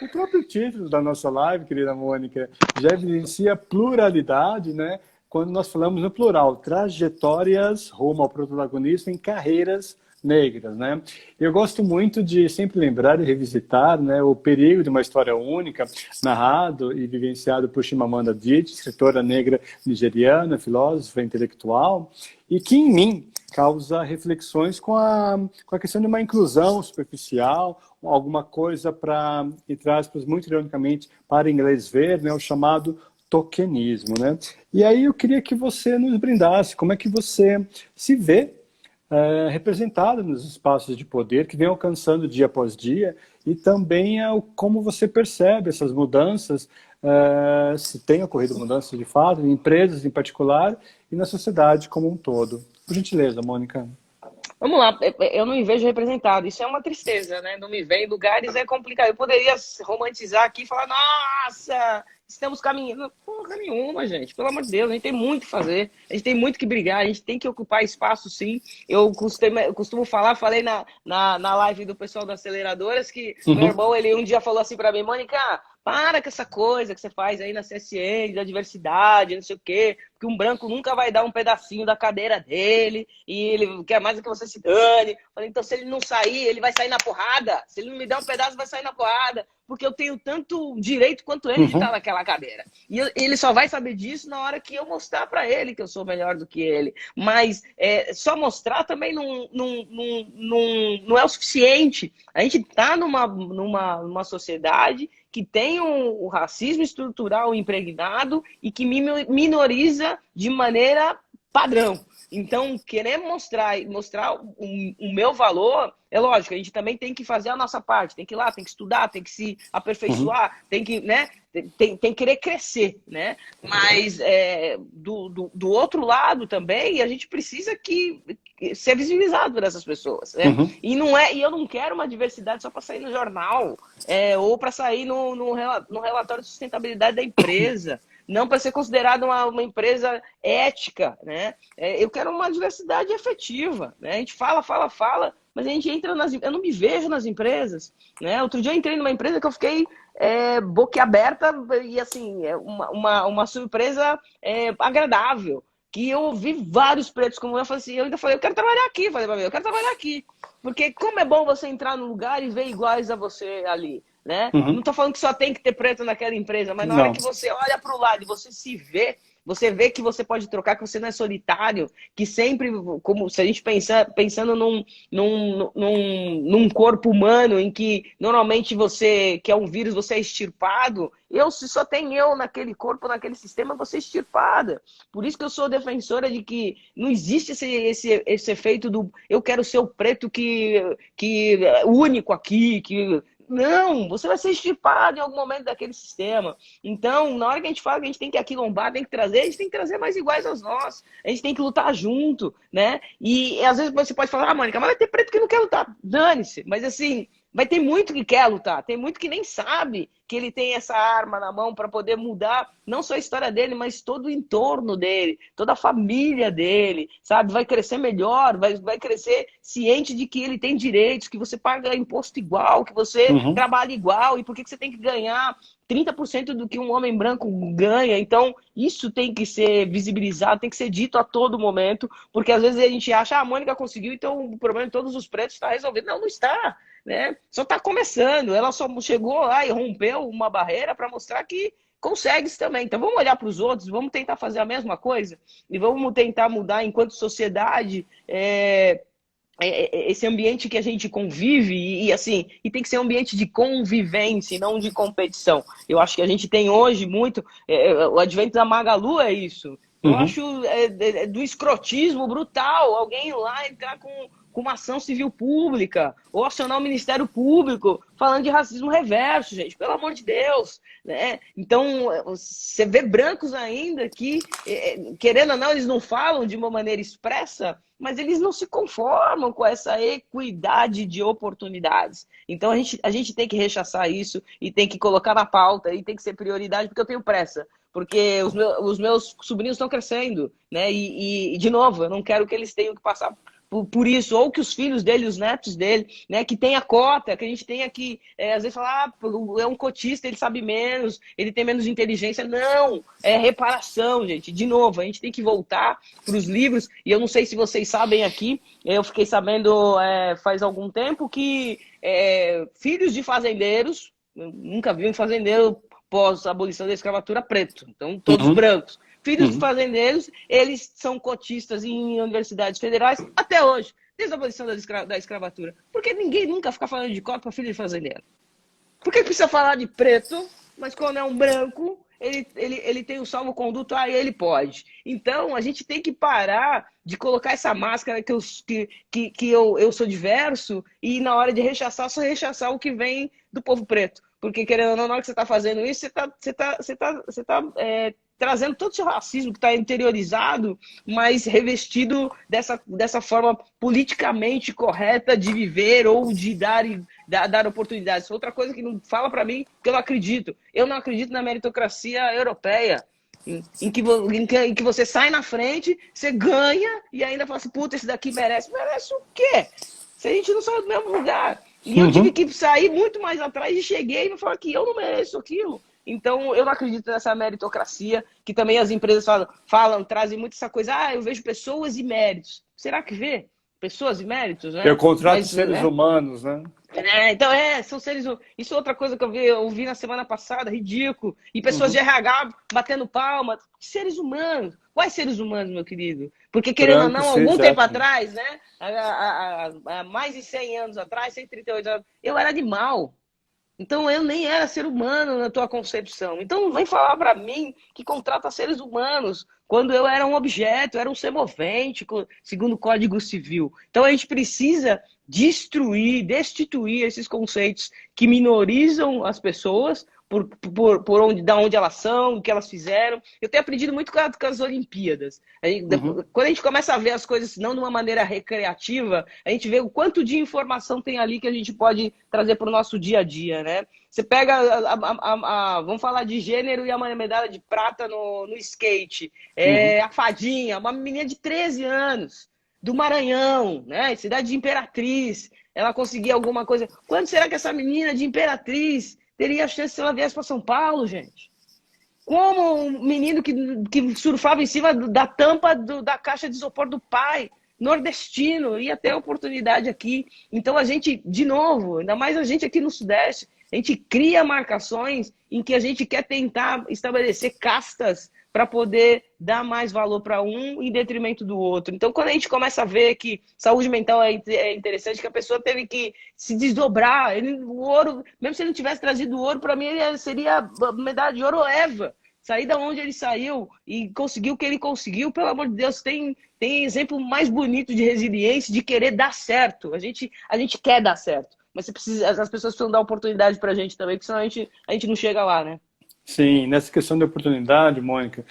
O próprio título da nossa live, querida Mônica, já evidencia pluralidade, né? Quando nós falamos no plural, trajetórias rumo ao protagonismo em carreiras negras, né? Eu gosto muito de sempre lembrar e revisitar, né, o perigo de uma história única, narrado e vivenciado por Chimamanda Adichie, escritora negra nigeriana, filósofa intelectual, e que em mim causa reflexões com a questão de uma inclusão superficial, alguma coisa para, entre aspas, muito ironicamente, para inglês ver, né, o chamado tokenismo, né? E aí eu queria que você nos brindasse como é que você se vê representado nos espaços de poder que vem alcançando dia após dia e também como você percebe essas mudanças, se tem ocorrido mudanças de fato, em empresas em particular e na sociedade como um todo. Por gentileza, Mônica. Vamos lá, eu não me vejo representado, isso é uma tristeza, né? Não me ver em lugares é complicado. Eu poderia romantizar aqui e falar, nossa, estamos caminhando. Porra nenhuma, gente, pelo amor de Deus, a gente tem muito que fazer, a gente tem muito que brigar, a gente tem que ocupar espaço, sim. Eu costumo falar, falei na live do pessoal das aceleradoras que meu irmão, ele um dia falou assim pra mim, Mônica, para com essa coisa que você faz aí na CSN, da diversidade, não sei o quê, porque um branco nunca vai dar um pedacinho da cadeira dele e ele quer mais que você se dane. Falei, então se ele não sair, ele vai sair na porrada. Se ele não me der um pedaço, vai sair na porrada, porque eu tenho tanto direito quanto ele de estar naquela cadeira. E ele só vai saber disso na hora que eu mostrar para ele que eu sou melhor do que ele. Mas só mostrar também não é o suficiente. A gente está numa sociedade que tem um racismo estrutural impregnado e que minoriza de maneira padrão. Então, querer mostrar o meu valor, é lógico, a gente também tem que fazer a nossa parte, tem que ir lá, tem que estudar, tem que se aperfeiçoar, tem que, né, tem que querer crescer, né? Mas do outro lado também, a gente precisa ser visibilizado por essas pessoas, né? E eu não quero uma diversidade só para sair no jornal, ou para sair no relatório de sustentabilidade da empresa. Não para ser considerada uma empresa ética, né? Eu quero uma diversidade efetiva, né? A gente fala, mas a gente entra eu não me vejo nas empresas, né? Outro dia eu entrei numa empresa que eu fiquei boquiaberta e, assim, uma surpresa agradável, que eu ouvi vários pretos como eu, eu ainda falei, eu quero trabalhar aqui, falei pra mim, eu quero trabalhar aqui, porque como é bom você entrar no lugar e ver iguais a você ali. Né? Não estou falando que só tem que ter preto naquela empresa, mas na hora que você olha para o lado e você se vê, você vê que você pode trocar, que você não é solitário, que sempre, como se a gente pensando num corpo humano em que normalmente você, que é um vírus, você é extirpado, se só tem eu naquele corpo, naquele sistema, você é extirpada. Por isso que eu sou defensora de que não existe esse efeito do eu quero ser o preto que único aqui, que Não, você vai ser extirpado em algum momento daquele sistema. Então, na hora que a gente fala que a gente tem que aquilombar, tem que trazer, a gente tem que trazer mais iguais aos nós. A gente tem que lutar junto, né? E às vezes você pode falar, Mônica, mas vai ter preto que não quer lutar. Dane-se. Mas assim, vai ter muito que quer lutar, tem muito que nem sabe que ele tem essa arma na mão para poder mudar não só a história dele, mas todo o entorno dele, toda a família dele, sabe? Vai crescer melhor, vai crescer ciente de que ele tem direitos, que você paga imposto igual, que você trabalha igual, e por que você tem que ganhar 30% do que um homem branco ganha? Então, isso tem que ser visibilizado, tem que ser dito a todo momento, porque às vezes a gente acha, a Mônica conseguiu, então o problema de todos os pretos está resolvido. Não, não está. Né? Só está começando, ela só chegou lá e rompeu uma barreira para mostrar que consegue isso também. Então vamos olhar para os outros, vamos tentar fazer a mesma coisa e vamos tentar mudar enquanto sociedade esse ambiente que a gente convive e assim, e tem que ser um ambiente de convivência e não de competição. Eu acho que a gente tem hoje muito, o advento da Magalu é isso. Eu acho do escrotismo brutal, alguém lá entrar com uma ação civil pública, ou acionar o Ministério Público, falando de racismo reverso, gente, pelo amor de Deus. Né? Então, você vê brancos ainda que, querendo ou não, eles não falam de uma maneira expressa, mas eles não se conformam com essa equidade de oportunidades. Então, a gente tem que rechaçar isso e tem que colocar na pauta e tem que ser prioridade, porque eu tenho pressa. Porque os meus sobrinhos estão crescendo, né? E, de novo, eu não quero que eles tenham que passar por isso, ou que os filhos dele, os netos dele, né, que tenha cota, que a gente tenha que, às vezes, falar, é um cotista, ele sabe menos, ele tem menos inteligência. Não, é reparação, gente. De novo, a gente tem que voltar para os livros, e eu não sei se vocês sabem aqui, eu fiquei sabendo faz algum tempo que filhos de fazendeiros, eu nunca vi um fazendeiro pós-abolição da escravatura preto, então todos brancos. Filhos de fazendeiros, eles são cotistas em universidades federais até hoje, desde a abolição da escravatura. Por que ninguém nunca fica falando de cota para filho de fazendeiro? Por que precisa falar de preto, mas quando é um branco, ele tem o salvo-conduto, ele pode. Então, a gente tem que parar de colocar essa máscara que eu sou diverso e na hora de rechaçar, só rechaçar o que vem do povo preto. Porque, querendo ou não, na hora que você está fazendo isso, você está trazendo todo o seu racismo que está interiorizado, mas revestido dessa forma politicamente correta de viver ou de dar oportunidades. Outra coisa que não fala para mim, que eu não acredito. Eu não acredito na meritocracia europeia, em que você sai na frente, você ganha e ainda fala assim, puta, esse daqui merece. Merece o quê? Se a gente não saiu do mesmo lugar. E eu tive que sair muito mais atrás e cheguei e me falar que eu não mereço aquilo. Então, eu não acredito nessa meritocracia, que também as empresas trazem muito essa coisa, eu vejo pessoas e méritos. Será que vê? Pessoas e méritos, né? É o contrato de seres humanos, né? Então, são seres humanos. Isso é outra coisa que eu vi na semana passada, ridículo. E pessoas de RH batendo palma. Seres humanos. Quais seres humanos, meu querido? Porque, querendo ou não, algum tempo atrás, né? Há mais de 100 anos atrás, 138 anos, eu era animal. Então, eu nem era ser humano na tua concepção. Então, não vem falar para mim que contrata seres humanos, quando eu era um objeto, eu era um ser movente, segundo o Código Civil. Então, a gente precisa destituir esses conceitos que minorizam as pessoas da onde elas são, o que elas fizeram. Eu tenho aprendido muito com as Olimpíadas. Quando a gente começa a ver as coisas não de uma maneira recreativa, a gente vê o quanto de informação tem ali que a gente pode trazer para o nosso dia a dia, né? Você pega, vamos falar de gênero e a medalha de prata no skate. A Fadinha, uma menina de 13 anos, do Maranhão, né? Cidade de Imperatriz. Ela conseguia alguma coisa. Quando será que essa menina de Imperatriz teria a chance se ela viesse para São Paulo, gente? Como um menino que surfava em cima da tampa da caixa de isopor do pai, nordestino, ia ter oportunidade aqui. Então a gente, de novo, ainda mais a gente aqui no Sudeste, a gente cria marcações em que a gente quer tentar estabelecer castas para poder dar mais valor para um em detrimento do outro. Então, quando a gente começa a ver que saúde mental é interessante, que a pessoa teve que se desdobrar, o ouro, mesmo se ele não tivesse trazido o ouro, para mim ele seria a medalha de ouro Eva. Sair da onde ele saiu e conseguiu o que ele conseguiu, pelo amor de Deus, tem exemplo mais bonito de resiliência, de querer dar certo. A gente quer dar certo. mas as pessoas precisam dar oportunidade pra gente também, porque senão a gente não chega lá, né? Sim, nessa questão de oportunidade, Mônica,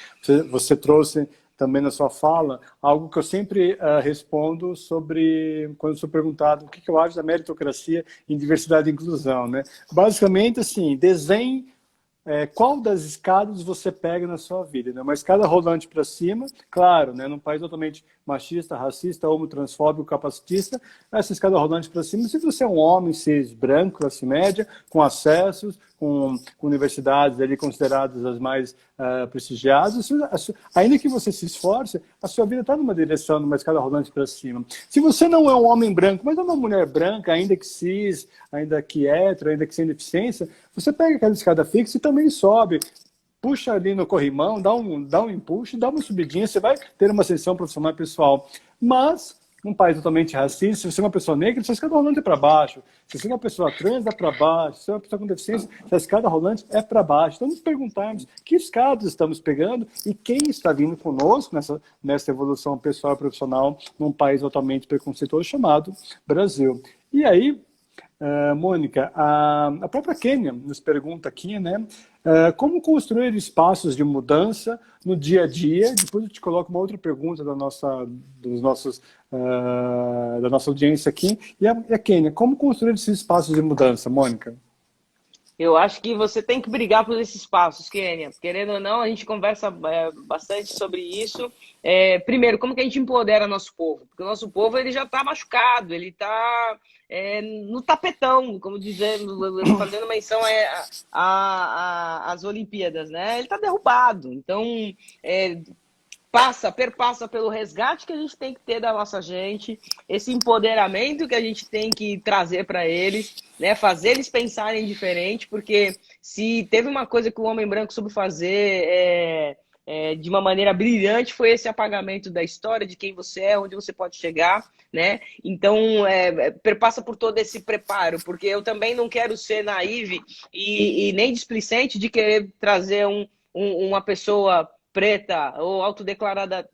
você trouxe também na sua fala algo que eu sempre respondo sobre quando sou perguntado o que eu acho da meritocracia em diversidade e inclusão, né? Basicamente, assim, desenhe qual das escadas você pega na sua vida, né? Uma escada rolante para cima, claro, né? Num país totalmente machista, racista, homotransfóbico, capacitista, essa escada rolante para cima, se você é um homem cis, branco, classe média, com acessos, com universidades ali consideradas as mais prestigiadas, ainda que você se esforce, a sua vida está numa direção, numa escada rolante para cima. Se você não é um homem branco, mas é uma mulher branca, ainda que cis, ainda que hétero, ainda que sem deficiência, você pega aquela escada fixa e também sobe. Puxa ali no corrimão, dá um impulso, dá uma subidinha, você vai ter uma ascensão profissional e pessoal. Mas, num país totalmente racista, se você é uma pessoa negra, sua escada rolante é para baixo. Se você é uma pessoa trans, é para baixo. Se você é uma pessoa com deficiência, a escada rolante é para baixo. Então, nos perguntarmos que escadas estamos pegando e quem está vindo conosco nessa evolução pessoal e profissional num país totalmente preconceituoso chamado Brasil. E aí, Mônica, a própria Kênia nos pergunta aqui, né? Como construir espaços de mudança no dia a dia? Depois eu te coloco uma outra pergunta da nossa audiência aqui. E a Kênia, como construir esses espaços de mudança, Mônica? Eu acho que você tem que brigar por esses passos, Kênia. Querendo ou não, a gente conversa bastante sobre isso. Primeiro, como que a gente empodera nosso povo? Porque o nosso povo ele já está machucado, ele está no tapetão, como dizendo, fazendo menção às Olimpíadas, né? Ele está derrubado. Então, perpassa pelo resgate que a gente tem que ter da nossa gente, esse empoderamento que a gente tem que trazer para eles, né? Fazer eles pensarem diferente, porque se teve uma coisa que o homem branco soube fazer de uma maneira brilhante, foi esse apagamento da história, de quem você é, onde você pode chegar, né? Então, perpassa por todo esse preparo, porque eu também não quero ser naive e nem displicente de querer trazer uma pessoa preta ou autodeclarada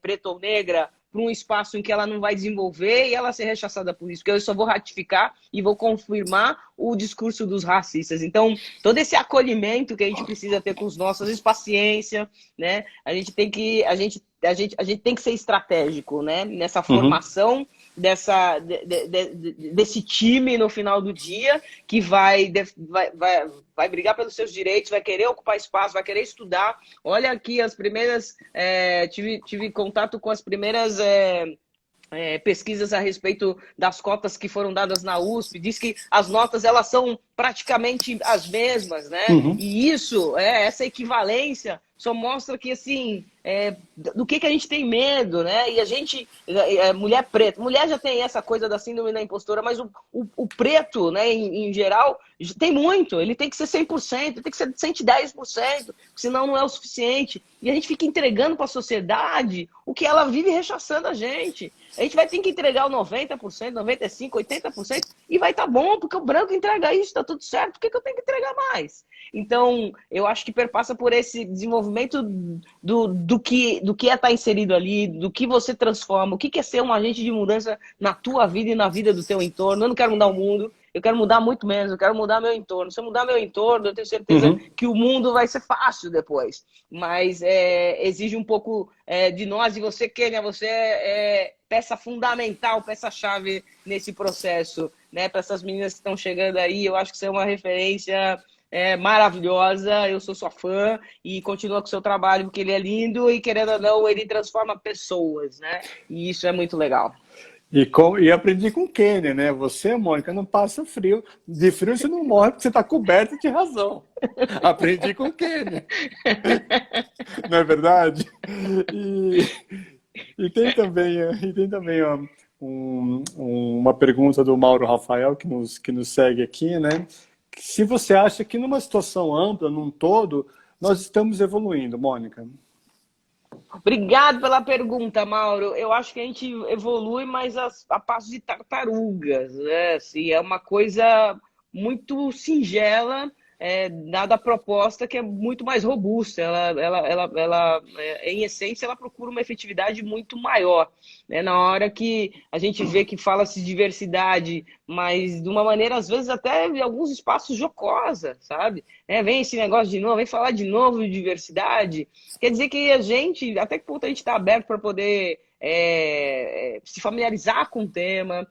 preta ou negra para um espaço em que ela não vai desenvolver e ela ser rechaçada por isso, porque eu só vou ratificar e vou confirmar o discurso dos racistas. Então, todo esse acolhimento que a gente precisa ter com os nossos, às vezes paciência, né? A gente tem que ser estratégico, né? Nessa formação desse time no final do dia que vai brigar pelos seus direitos, vai querer ocupar espaço, vai querer estudar. Olha aqui as primeiras... tive contato com as primeiras... pesquisas a respeito das cotas que foram dadas na USP, diz que as notas elas são praticamente as mesmas, né? E isso, essa equivalência só mostra que, assim, do que a gente tem medo, né? E a gente, mulher preta, mulher já tem essa coisa da síndrome da impostora, mas o preto, né, em geral, tem muito. Ele tem que ser 100%, tem que ser 110%, senão não é o suficiente. E a gente fica entregando para a sociedade o que ela vive rechaçando a gente. A gente vai ter que entregar o 90%, 95%, 80% e vai estar bom, porque o branco entrega isso, está tudo certo, por que eu tenho que entregar mais? Então, eu acho que perpassa por esse desenvolvimento do que é estar inserido ali, do que você transforma, o que é ser um agente de mudança na tua vida e na vida do teu entorno. Eu não quero mudar o mundo, eu quero mudar muito menos, eu quero mudar meu entorno. Se eu mudar meu entorno, eu tenho certeza que o mundo vai ser fácil depois. Mas exige um pouco de nós, e você, Kênia, você é peça fundamental, peça-chave nesse processo, né? Para essas meninas que estão chegando aí, eu acho que você é uma referência maravilhosa, eu sou sua fã e continua com o seu trabalho porque ele é lindo e, querendo ou não, ele transforma pessoas, né? E isso é muito legal. E aprendi com o Kenny, né? Você, Mônica, não passa frio. De frio você não morre porque você está coberta de razão. Aprendi com o Kenny. Não é verdade? E tem também uma pergunta do Mauro Rafael, que nos segue aqui, né? Se você acha que numa situação ampla, num todo, nós estamos evoluindo, Mônica? Obrigado pela pergunta, Mauro. Eu acho que a gente evolui, mas a passos de tartarugas, né? Assim, é uma coisa muito singela. dada a proposta que é muito mais robusta. Em essência, ela procura uma efetividade muito maior, né? Na hora que a gente vê que fala-se de diversidade, mas de uma maneira, às vezes, até em alguns espaços jocosa, sabe? Vem esse negócio de novo, vem falar de novo de diversidade. Quer dizer que a gente, até que ponto a gente está aberto para poder se familiarizar com o tema,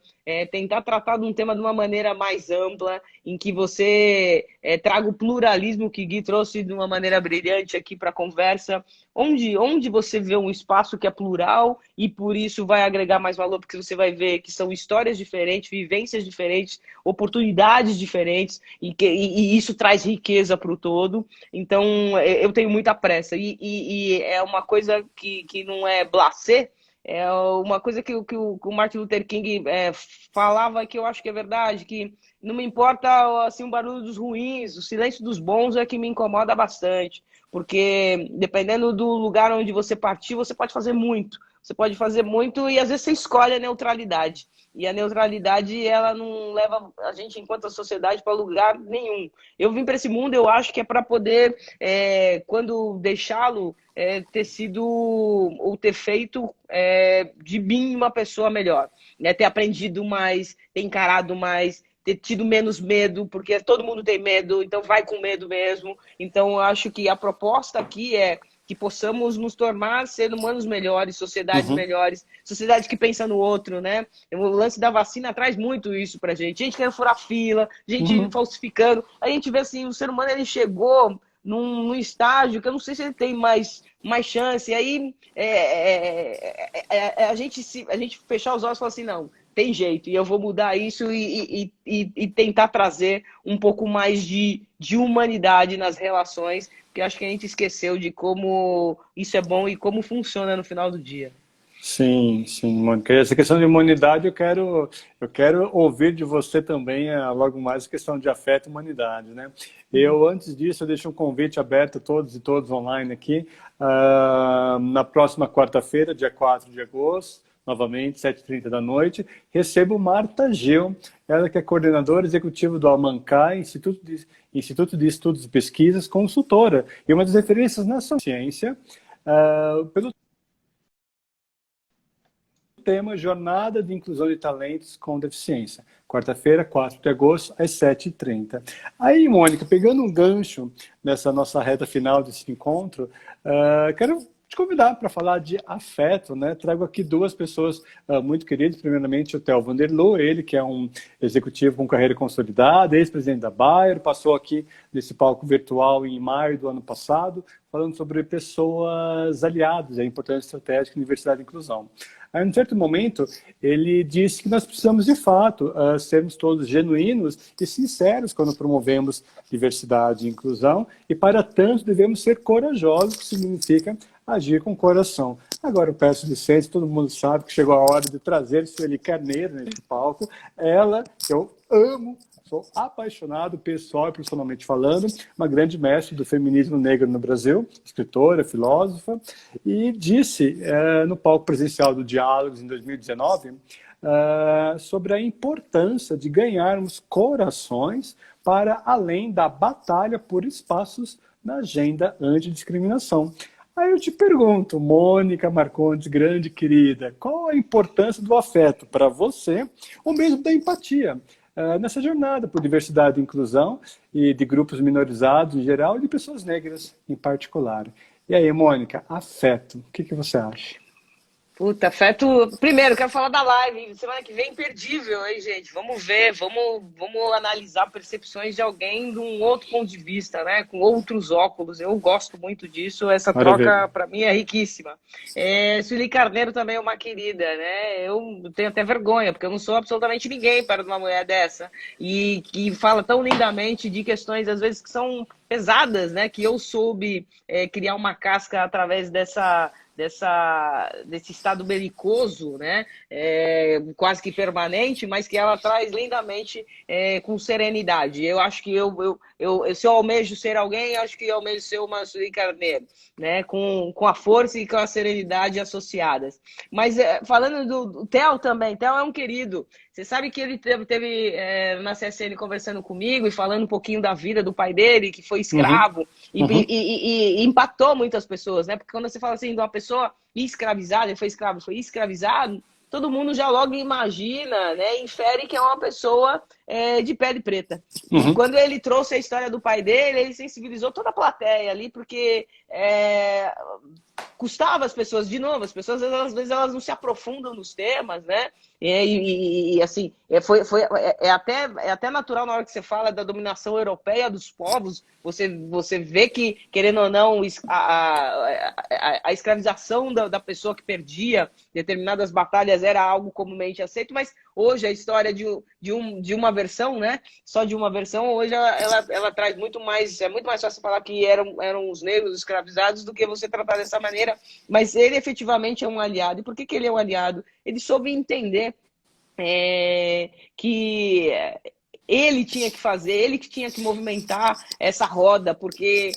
tentar tratar de um tema de uma maneira mais ampla, em que você traga o pluralismo que Gui trouxe de uma maneira brilhante aqui para a conversa, onde você vê um espaço que é plural e por isso vai agregar mais valor, porque você vai ver que são histórias diferentes, vivências diferentes, oportunidades diferentes, e isso traz riqueza para o todo. Então, eu tenho muita pressa. E é uma coisa que não é blasé, é uma coisa que o Martin Luther King falava, que eu acho que é verdade, que não me importa assim, o barulho dos ruins, o silêncio dos bons é que me incomoda bastante, porque dependendo do lugar onde você partir, você pode fazer muito. Você pode fazer muito e às vezes você escolhe a neutralidade. E a neutralidade, ela não leva a gente, enquanto sociedade, para lugar nenhum. Eu vim para esse mundo, eu acho que é para poder, quando deixá-lo, ter sido ou ter feito de mim uma pessoa melhor, né? Ter aprendido mais, ter encarado mais, ter tido menos medo, porque todo mundo tem medo, então vai com medo mesmo. Então, eu acho que a proposta aqui é que possamos nos tornar seres humanos melhores, sociedades melhores, sociedades que pensam no outro, né? O lance da vacina traz muito isso pra gente. Gente querendo furar fila, gente falsificando. A gente vê assim, o ser humano ele chegou num estágio que eu não sei se ele tem mais chance. E aí a gente fechar os olhos e falar assim, não, tem jeito, e eu vou mudar isso e tentar trazer um pouco mais de humanidade nas relações, porque acho que a gente esqueceu de como isso é bom e como funciona no final do dia. Sim, sim, Mônica. Essa questão de humanidade eu quero ouvir de você também, logo mais, a questão de afeto e humanidade, né? Antes disso, eu deixo um convite aberto a todos e todas online aqui, na próxima quarta-feira, dia 4 de agosto, novamente, 7h30 da noite, recebo Marta Gil, ela que é coordenadora executiva do Almancai, Instituto de Estudos e Pesquisas, consultora, e uma das referências na ciência, pelo tema Jornada de Inclusão de Talentos com Deficiência. Quarta-feira, 4 de agosto, às 7h30. Aí, Mônica, pegando um gancho nessa nossa reta final desse encontro, quero te convidar para falar de afeto, né? Trago aqui duas pessoas muito queridas. Primeiramente, o Theo Vanderloo, ele que é um executivo com carreira consolidada, ex-presidente da Bayer, passou aqui nesse palco virtual em maio do ano passado, falando sobre pessoas aliadas, a importância estratégica da diversidade e inclusão. Aí, em certo momento, ele disse que nós precisamos, de fato, sermos todos genuínos e sinceros quando promovemos diversidade e inclusão, e para tanto devemos ser corajosos, que significa agir com o coração. Agora eu peço licença, todo mundo sabe que chegou a hora de trazer Sueli Carneiro nesse palco, ela, que eu amo, sou apaixonado, pessoal e profissionalmente falando, uma grande mestre do feminismo negro no Brasil, escritora, filósofa, e disse no palco presencial do Diálogos em 2019 sobre a importância de ganharmos corações para além da batalha por espaços na agenda antidiscriminação. Aí eu te pergunto, Mônica Marcondes, grande querida, qual a importância do afeto para você, ou mesmo da empatia, nessa jornada por diversidade e inclusão e de grupos minorizados em geral e de pessoas negras em particular? E aí, Mônica, afeto, o que você acha? Puta, afeto. Primeiro, quero falar da live. Semana que vem, imperdível, hein, gente? Vamos ver, vamos analisar percepções de alguém de um outro ponto de vista, né? Com outros óculos. Eu gosto muito disso. Essa troca, para mim, é riquíssima. Sueli Carneiro também é uma querida, né? Eu tenho até vergonha, porque eu não sou absolutamente ninguém para uma mulher dessa. E que fala tão lindamente de questões, às vezes, que são pesadas, né? Que eu soube criar uma casca através dessa desse estado belicoso, né? Quase que permanente, mas que ela traz lindamente com serenidade. Eu acho que se eu almejo ser alguém, eu acho que eu almejo ser uma Sueli Carneiro, né? Com a força e com a serenidade associadas. Mas falando do Theo também, Theo é um querido. Você sabe que ele teve na CSN conversando comigo e falando um pouquinho da vida do pai dele, que foi escravo, e impactou muitas pessoas, né? Porque quando você fala assim de uma pessoa escravizada, ele foi escravo, foi escravizado, todo mundo já logo imagina, né? Infere que é uma pessoa de pele preta. E quando ele trouxe a história do pai dele, ele sensibilizou toda a plateia ali, porque custava as pessoas, de novo, as pessoas às vezes elas não se aprofundam nos temas, né? Assim, é até natural na hora que você fala da dominação europeia dos povos, você vê que, querendo ou não, a escravização da pessoa que perdia determinadas batalhas era algo comumente aceito, mas hoje a história de uma versão, né? Só de uma versão, hoje ela traz muito mais, é muito mais fácil falar que eram os negros escravizados do que você tratar dessa maneira, mas ele efetivamente é um aliado. E por que ele é um aliado? Ele soube entender que ele tinha que fazer, ele que tinha que movimentar essa roda, porque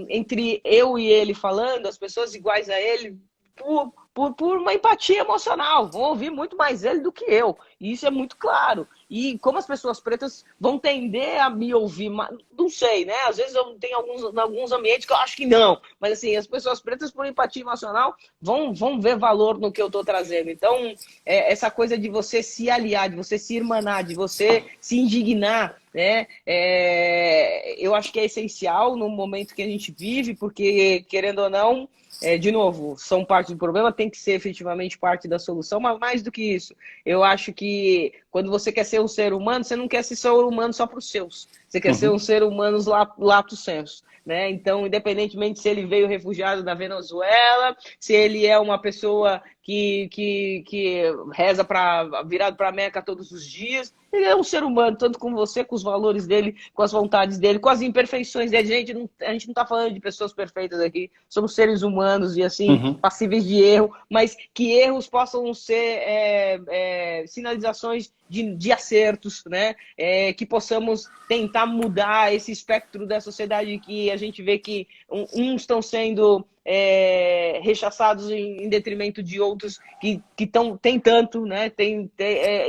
entre eu e ele falando, as pessoas iguais a ele, por uma empatia emocional, vão ouvir muito mais ele do que eu, e isso é muito claro. E como as pessoas pretas vão tender a me ouvir, não sei, né? Às vezes eu tenho alguns ambientes que eu acho que não, mas assim, as pessoas pretas por empatia emocional vão ver valor no que eu estou trazendo. Então, essa coisa de você se aliar, de você se irmanar, de você se indignar, né? Eu acho que é essencial no momento que a gente vive, porque, querendo ou não, de novo, são parte do problema, tem que ser efetivamente parte da solução, mas mais do que isso, eu acho que quando você quer ser um ser humano, você não quer ser ser humano só para os seus, você quer ser um ser humano lato sensu, né? Então, independentemente se ele veio refugiado da Venezuela, se ele é uma pessoa que reza virado para a Meca todos os dias, ele é um ser humano, tanto com você, com os valores dele, com as vontades dele, com as imperfeições dele. A gente não está falando de pessoas perfeitas aqui, somos seres humanos e assim, passíveis de erro, mas que erros possam ser sinalizações de acertos, né? Que possamos tentar mudar esse espectro da sociedade que a gente vê que uns estão sendo rechaçados em detrimento de outros que têm tanto, né?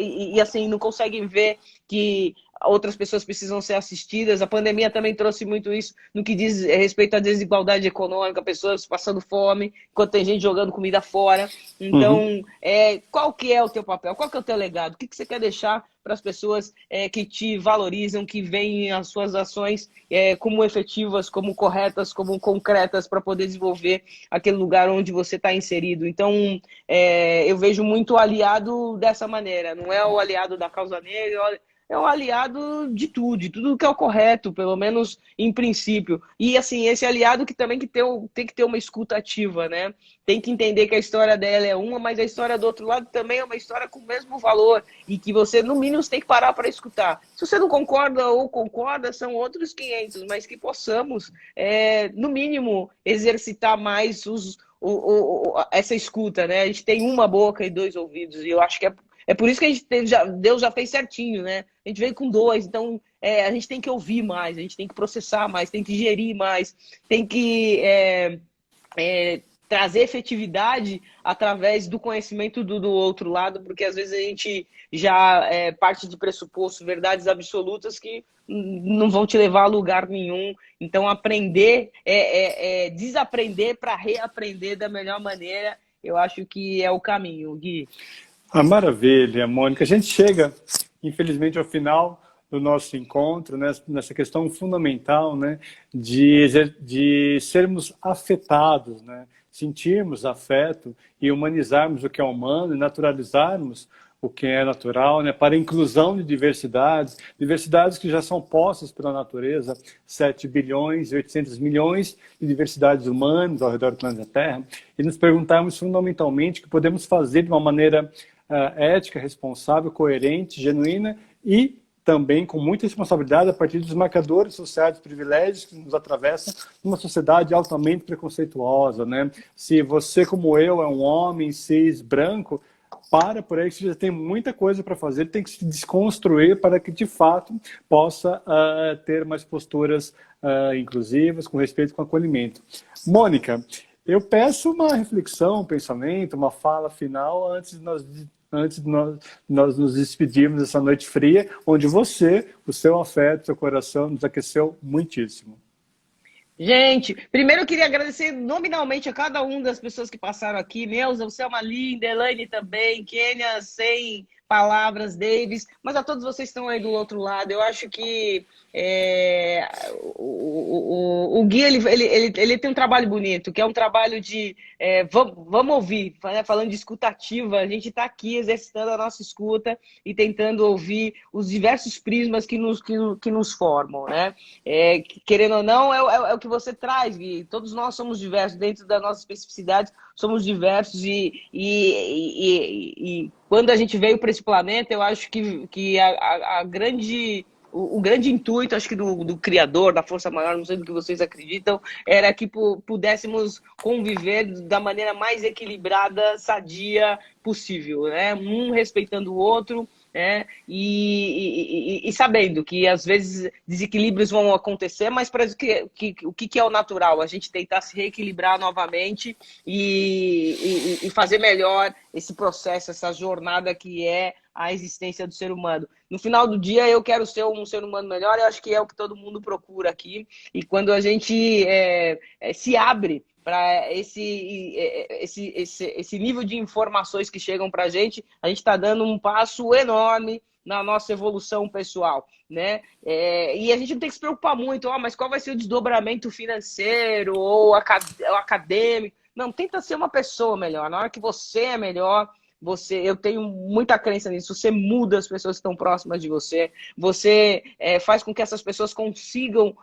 E assim, não conseguem ver que outras pessoas precisam ser assistidas. A pandemia também trouxe muito isso no que diz respeito à desigualdade econômica, pessoas passando fome, enquanto tem gente jogando comida fora. Então, qual que é o teu papel? Qual que é o teu legado? O que você quer deixar para as pessoas que te valorizam, que veem as suas ações como efetivas, como corretas, como concretas para poder desenvolver aquele lugar onde você está inserido? Então, eu vejo muito aliado dessa maneira. Não é o aliado da causa negra, é um aliado de tudo que é o correto, pelo menos em princípio. E assim, esse aliado que também tem que ter uma escuta ativa, né? Tem que entender que a história dela é uma, mas a história do outro lado também é uma história com o mesmo valor e que você, no mínimo, tem que parar para escutar. Se você não concorda ou concorda, são outros 500, mas que possamos, no mínimo, exercitar mais essa escuta, né? A gente tem uma boca e dois ouvidos, e eu acho que é por isso que a gente Deus já fez certinho, né? A gente veio com dois, então a gente tem que ouvir mais, a gente tem que processar mais, tem que gerir mais, tem que trazer efetividade através do conhecimento do outro lado, porque às vezes a gente já parte de pressuposto, verdades absolutas que não vão te levar a lugar nenhum. Então aprender, desaprender para reaprender da melhor maneira, eu acho que é o caminho, Gui. Maravilha, Mônica. A gente chega, infelizmente, ao final do nosso encontro, né, nessa questão fundamental, né, de sermos afetados, né, sentirmos afeto e humanizarmos o que é humano e naturalizarmos o que é natural, né, para a inclusão de diversidades que já são postas pela natureza, 7 bilhões e 800 milhões de diversidades humanas ao redor do planeta Terra, e nos perguntarmos fundamentalmente o que podemos fazer de uma maneira ética, responsável, coerente, genuína e também com muita responsabilidade a partir dos marcadores sociais, dos privilégios que nos atravessam numa sociedade altamente preconceituosa, né? Se você, como eu, é um homem cis, branco, para por aí, que você já tem muita coisa para fazer, tem que se desconstruir para que, de fato, possa ter mais posturas inclusivas, com respeito com acolhimento. Mônica, eu peço uma reflexão, um pensamento, uma fala final antes de nós nos despedirmos dessa noite fria, onde você, o seu afeto, o seu coração nos aqueceu muitíssimo. Gente, primeiro eu queria agradecer nominalmente a cada uma das pessoas que passaram aqui. Neuza, você é uma linda, Elaine também, Kênia, sem palavras, Davis, mas a todos vocês que estão aí do outro lado. Eu acho que o Gui, ele tem um trabalho bonito, que é um trabalho de vamos ouvir, né? Falando de escutativa, a gente está aqui exercitando a nossa escuta e tentando ouvir os diversos prismas que nos formam, né? Querendo ou não, é o que você traz, Gui. Todos nós somos diversos, dentro da nossa especificidade, somos diversos e quando a gente veio para esse planeta, eu acho que o grande intuito, acho que do Criador, da Força Maior, não sei do que vocês acreditam, era que pudéssemos conviver da maneira mais equilibrada, sadia possível, né? Um respeitando o outro, né? E sabendo que às vezes desequilíbrios vão acontecer, mas parece o que é o natural? A gente tentar se reequilibrar novamente e fazer melhor esse processo, essa jornada que é a existência do ser humano. No final do dia, eu quero ser um ser humano melhor, eu acho que é o que todo mundo procura aqui. E quando a gente se abre para esse nível de informações que chegam para a gente está dando um passo enorme na nossa evolução pessoal, né? E a gente não tem que se preocupar muito, mas qual vai ser o desdobramento financeiro ou acadêmico? Não, tenta ser uma pessoa melhor. Na hora que você é melhor, eu tenho muita crença nisso. Você muda as pessoas que estão próximas de você. Você faz com que essas pessoas consigam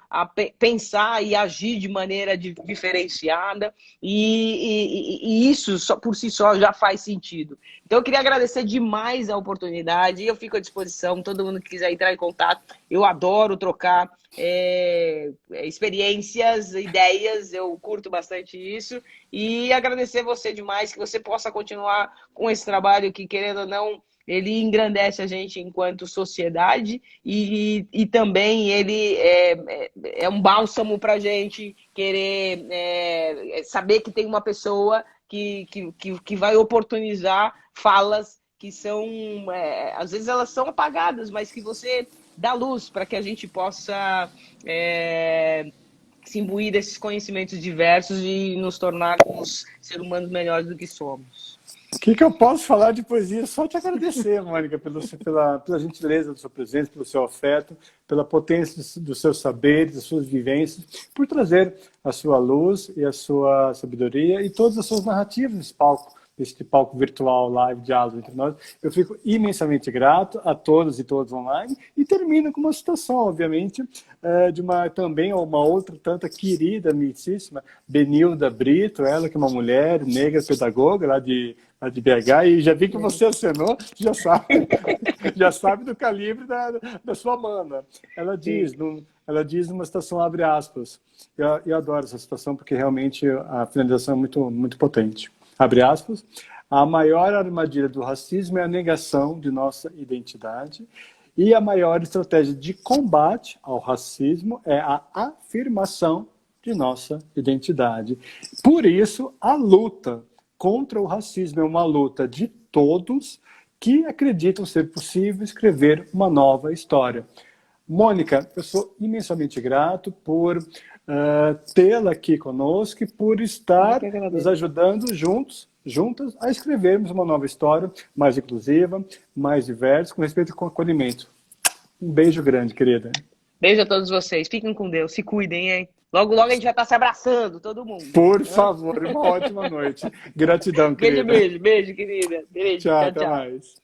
pensar e agir de maneira diferenciada. E isso, por si só, já faz sentido. Então, eu queria agradecer demais a oportunidade. Eu fico à disposição. Todo mundo que quiser entrar em contato. Eu adoro trocar experiências, ideias. Eu curto bastante isso. E agradecer você demais, que você possa continuar com esse trabalho que, querendo ou não, ele engrandece a gente enquanto sociedade e também ele é um bálsamo para a gente querer saber que tem uma pessoa que vai oportunizar falas que são, às vezes elas são apagadas, mas que você dá luz para que a gente possa se imbuir desses conhecimentos diversos e nos tornarmos seres humanos melhores do que somos. O que eu posso falar de poesia? Só te agradecer, Mônica, pela gentileza da sua presença, pelo seu afeto, pela potência dos seus saberes, das suas vivências, por trazer a sua luz e a sua sabedoria e todas as suas narrativas nesse palco virtual, live, diálogo entre nós. Eu fico imensamente grato a todos e todas online e termino com uma citação, obviamente, de também uma outra tanta querida, amicíssima, Benilda Brito, ela que é uma mulher negra pedagoga lá de BH, e já vi que você acenou, já sabe do calibre da sua mana. Ela diz numa citação, abre aspas, eu adoro essa citação porque realmente a finalização é muito, muito potente. Abre aspas, a maior armadilha do racismo é a negação de nossa identidade e a maior estratégia de combate ao racismo é a afirmação de nossa identidade. Por isso, a luta contra o racismo é uma luta de todos que acreditam ser possível escrever uma nova história. Mônica, eu sou imensamente grato por tê-la aqui conosco e por estar nos ajudando juntas a escrevermos uma nova história mais inclusiva, mais diversa, com respeito e com acolhimento. Um beijo grande, querida. Beijo a todos vocês. Fiquem com Deus. Se cuidem, hein? Logo, logo a gente vai estar se abraçando, todo mundo. Por favor, uma ótima noite. Gratidão, querida. Beijo, querida. Beijo, tchau, até mais.